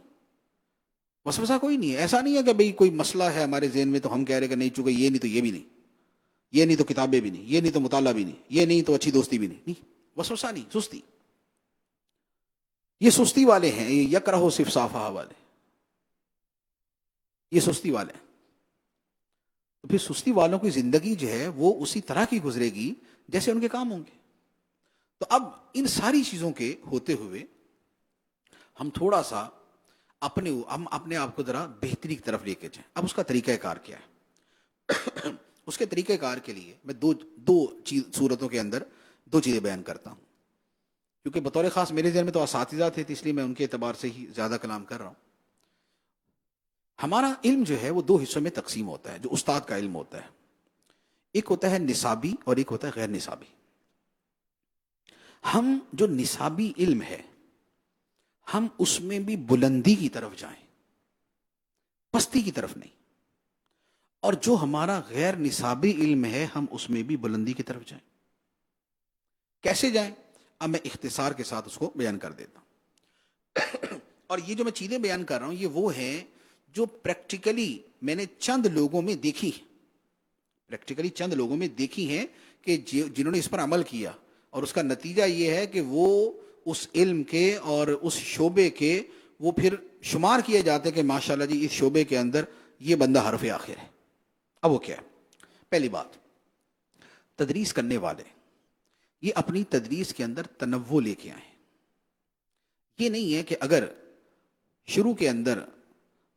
وسوسہ کوئی نہیں ہے. ایسا نہیں ہے کہ بھئی کوئی مسئلہ ہے ہمارے ذہن میں تو ہم کہہ رہے کہ نہیں چونکہ یہ نہیں تو یہ بھی نہیں، یہ نہیں تو کتابیں بھی نہیں، یہ نہیں تو مطالعہ بھی نہیں، یہ نہیں تو اچھی دوستی بھی نہیں. وسوسہ نہیں، سستی. یہ سستی والے ہیں، یہ یکرہ سفسافہ والے، یہ سستی والے ہیں. تو پھر سستی والوں کی زندگی جو ہے وہ اسی طرح کی گزرے گی جیسے ان کے کام ہوں گے. تو اب ان ساری چیزوں کے ہوتے ہوئے ہم تھوڑا سا ہم اپنے آپ کو ذرا بہتری کی طرف لے کے جائیں. اب اس کا طریقہ کار کیا ہے؟ اس کے طریقہ کار کے لیے میں دو صورتوں کے اندر دو چیزیں بیان کرتا ہوں، کیونکہ بطور خاص میرے ذہن میں تو اساتذہ تھے تو اس لیے میں ان کے اعتبار سے ہی زیادہ کلام کر رہا ہوں. ہمارا علم جو ہے وہ دو حصوں میں تقسیم ہوتا ہے، جو استاد کا علم ہوتا ہے. ایک ہوتا ہے نصابی اور ایک ہوتا ہے غیر نصابی. ہم جو نصابی علم ہے ہم اس میں بھی بلندی کی طرف جائیں، پستی کی طرف نہیں. اور جو ہمارا غیر نصابی علم ہے ہم اس میں بھی بلندی کی طرف جائیں. کیسے جائیں؟ اب میں اختصار کے ساتھ اس کو بیان کر دیتا ہوں. اور یہ جو میں چیزیں بیان کر رہا ہوں یہ وہ ہیں جو پریکٹیکلی میں نے چند لوگوں میں دیکھی ہیں کہ جنہوں نے اس پر عمل کیا، اور اس کا نتیجہ یہ ہے کہ وہ اس علم کے اور اس شعبے کے وہ پھر شمار کیے جاتے ہیں کہ ماشاءاللہ جی اس شعبے کے اندر یہ بندہ حرف آخر ہے. اب وہ کیا ہے؟ پہلی بات، تدریس کرنے والے یہ اپنی تدریس کے اندر تنوع لے کے آئیں. یہ نہیں ہے کہ اگر شروع کے اندر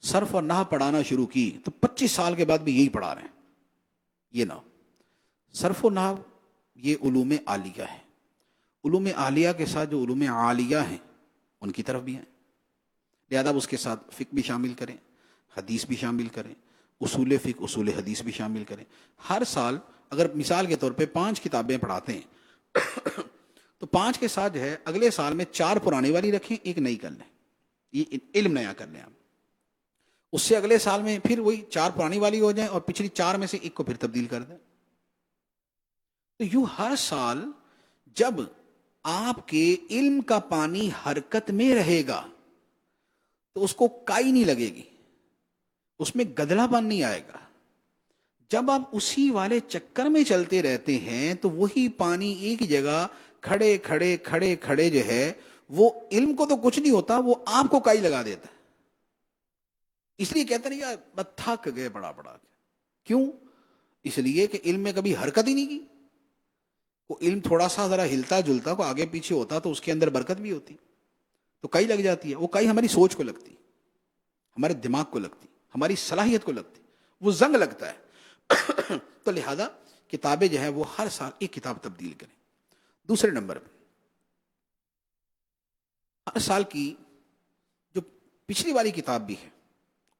صرف اور نحو پڑھانا شروع کی تو 25 سال کے بعد بھی یہی پڑھا رہے ہیں. یہ نہ، صرف و نحو یہ علوم عالیہ ہے. علوم عالیہ کے ساتھ جو علوم عالیہ ہیں ان کی طرف بھی ہیں، لہذا اس کے ساتھ فقہ بھی شامل کریں، حدیث بھی شامل کریں، اصول فقہ اصول حدیث بھی شامل کریں. ہر سال اگر مثال کے طور پہ 5 کتابیں پڑھاتے ہیں تو 5 کے ساتھ جو ہے اگلے سال میں 4 پرانی والی رکھیں، ایک نئی کر لیں، یہ علم نیا کر لیں آپ. اس سے اگلے سال میں پھر وہی 4 پرانی والی ہو جائیں اور پچھلی 4 میں سے ایک کو پھر تبدیل کر دیں. تو یوں ہر سال جب آپ کے علم کا پانی حرکت میں رہے گا تو اس کو کائی نہیں لگے گی، اس میں گدلا پن نہیں آئے گا. جب آپ اسی والے چکر میں چلتے رہتے ہیں تو وہی پانی ایک جگہ کھڑے کھڑے کھڑے کھڑے جو ہے وہ علم کو تو کچھ نہیں ہوتا، وہ آپ کو کائی لگا دیتا ہے. اس لیے کہتے ہیں یار تھک گئے بڑا بڑا. کیوں؟ اس لیے کہ علم میں کبھی حرکت ہی نہیں کی. وہ علم تھوڑا سا ذرا ہلتا جلتا کو آگے پیچھے ہوتا تو اس کے اندر برکت بھی ہوتی. تو کئی لگ جاتی ہے، وہ کئی ہماری سوچ کو لگتی، ہمارے دماغ کو لگتی، ہماری صلاحیت کو لگتی، وہ زنگ لگتا ہے تو لہذا کتابیں جو ہے وہ ہر سال ایک کتاب تبدیل کریں. دوسرے نمبر پہ ہر سال کی جو پچھلی والی کتاب بھی ہے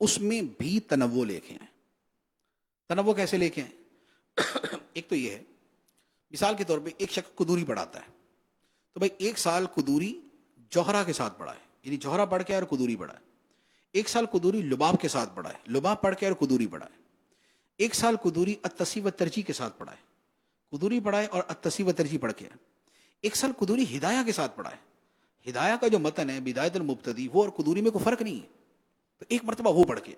اس میں بھی تنوع لے کے آئیں. تنوع کیسے لے کے آئیں؟ ایک تو یہ ہے، مثال کے طور پہ ایک شخص قدوری پڑھاتا ہے تو بھائی ایک سال قدوری جوہرا کے ساتھ پڑھا ہے، یعنی جوہرا پڑھ کے اور قدوری پڑھا ہے. ایک سال قدوری لباب کے ساتھ پڑھا ہے، لباب پڑھ کے اور قدوری پڑھا ہے. ایک سال قدوری التصیب و ترجیح کے ساتھ پڑھا ہے، قدوری پڑھا ہے اور التصیب و ترجیح پڑھ کے. ایک سال قدوری ہدایہ کے ساتھ پڑھا ہے، ہدایہ کا جو متن ہے بدایت المبتدی وہ اور قدوری میں کوئی فرق نہیں ہے، تو ایک مرتبہ وہ پڑھ کے.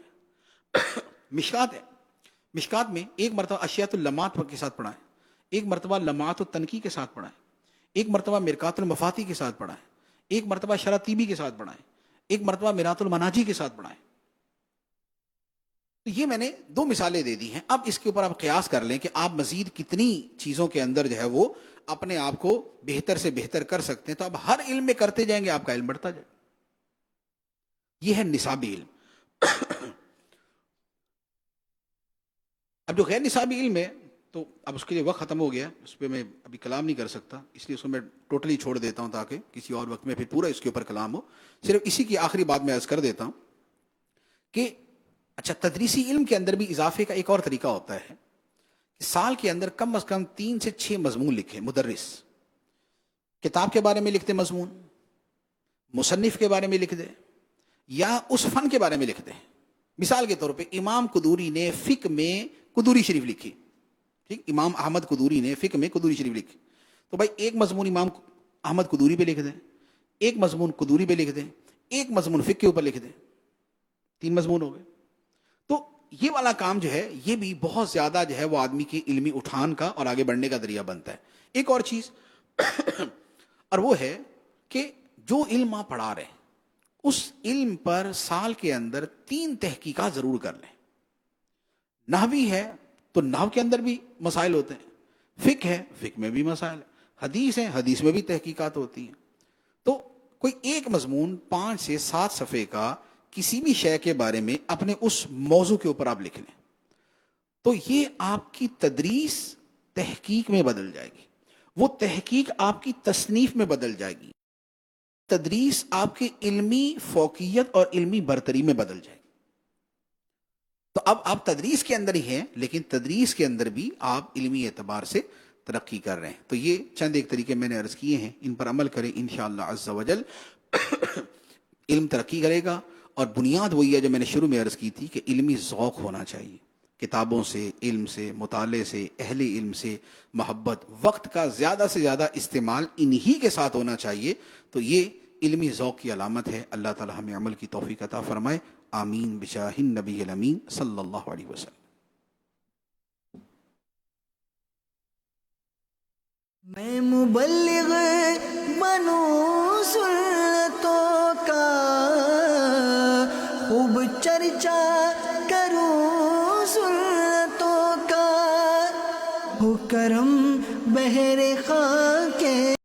مشکات ہے، مشکات میں ایک مرتبہ اشیات اللمات کے ساتھ پڑھا ہے، ایک مرتبہ لمعات التنقی کے ساتھ پڑھا ہے، ایک مرتبہ مرکات المفاتی کے ساتھ پڑھا ہے، ایک مرتبہ شرح طیبی کے ساتھ پڑھا ہے، ایک مرتبہ میرات المناجی کے ساتھ پڑھا ہے. تو یہ میں نے 2 مثالیں دے دی ہیں. اب اس کے اوپر آپ قیاس کر لیں کہ آپ مزید کتنی چیزوں کے اندر جو ہے وہ اپنے آپ کو بہتر سے بہتر کر سکتے ہیں. تو اب ہر علم میں کرتے جائیں گے آپ کا علم بڑھتا جائے. یہ ہے نصابی علم. اب جو غیر نصابی علم ہے تو اب اس کے لیے وقت ختم ہو گیا، اس پہ میں ابھی کلام نہیں کر سکتا، اس لیے اس کو میں ٹوٹلی چھوڑ دیتا ہوں تاکہ کسی اور وقت میں پھر پورا اس کے اوپر کلام ہو. صرف اسی کی آخری بات میں عرض کر دیتا ہوں کہ اچھا تدریسی علم کے اندر بھی اضافے کا ایک اور طریقہ ہوتا ہے کہ سال کے اندر کم از کم 3 سے 6 مضمون لکھے. مدرس کتاب کے بارے میں لکھتے مضمون، مصنف کے بارے میں لکھ دے یا اس فن کے بارے میں لکھ دے. مثال کے طور پہ امام قدوری نے فقہ میں قدوری شریف لکھی، ٹھیک، امام احمد قدوری نے فقہ میں قدوری شریف لکھی، تو بھائی ایک مضمون امام احمد قدوری پہ لکھ دیں، ایک مضمون قدوری پہ لکھ دیں، ایک مضمون فقہ کے اوپر لکھ دیں، 3 مضمون ہو گئے. تو یہ والا کام جو ہے یہ بھی بہت زیادہ جو ہے وہ آدمی کی علمی اٹھان کا اور آگے بڑھنے کا ذریعہ بنتا ہے. ایک اور چیز اور وہ ہے کہ جو علم آپ پڑھا رہے ہیں اس علم پر سال کے اندر 3 تحقیقات ضرور کر لیں. نحوی ہے تو نحو کے اندر بھی مسائل ہوتے ہیں، فقہ ہے فقہ میں بھی مسائل ہیں، حدیث ہے حدیث میں بھی تحقیقات ہوتی ہیں. تو کوئی ایک مضمون 5 سے 7 صفحے کا کسی بھی شے کے بارے میں اپنے اس موضوع کے اوپر آپ لکھ لیں تو یہ آپ کی تدریس تحقیق میں بدل جائے گی، وہ تحقیق آپ کی تصنیف میں بدل جائے گی، تدریس آپ کی علمی فوقیت اور علمی برتری میں بدل جائے گی. تو اب آپ تدریس کے اندر ہی ہیں لیکن تدریس کے اندر بھی آپ علمی اعتبار سے ترقی کر رہے ہیں. تو یہ چند ایک طریقے میں نے عرض کیے ہیں، ان پر عمل کریں انشاءاللہ عز و جل علم ترقی کرے گا. اور بنیاد وہی ہے جو میں نے شروع میں عرض کی تھی کہ علمی ذوق ہونا چاہیے، کتابوں سے، علم سے، مطالعے سے، اہل علم سے محبت، وقت کا زیادہ سے زیادہ استعمال انہی کے ساتھ ہونا چاہیے. تو یہ علمی ذوق کی علامت ہے. اللہ تعالی ہمیں عمل کی توفیق عطا فرمائے. آمین بجاہ النبی الامین صلی اللہ علیہ وسلم. میں مبلغ بنوں سنتوں کا، خوب چرچا کروں سنتوں کا، ہو کرم بہر خاک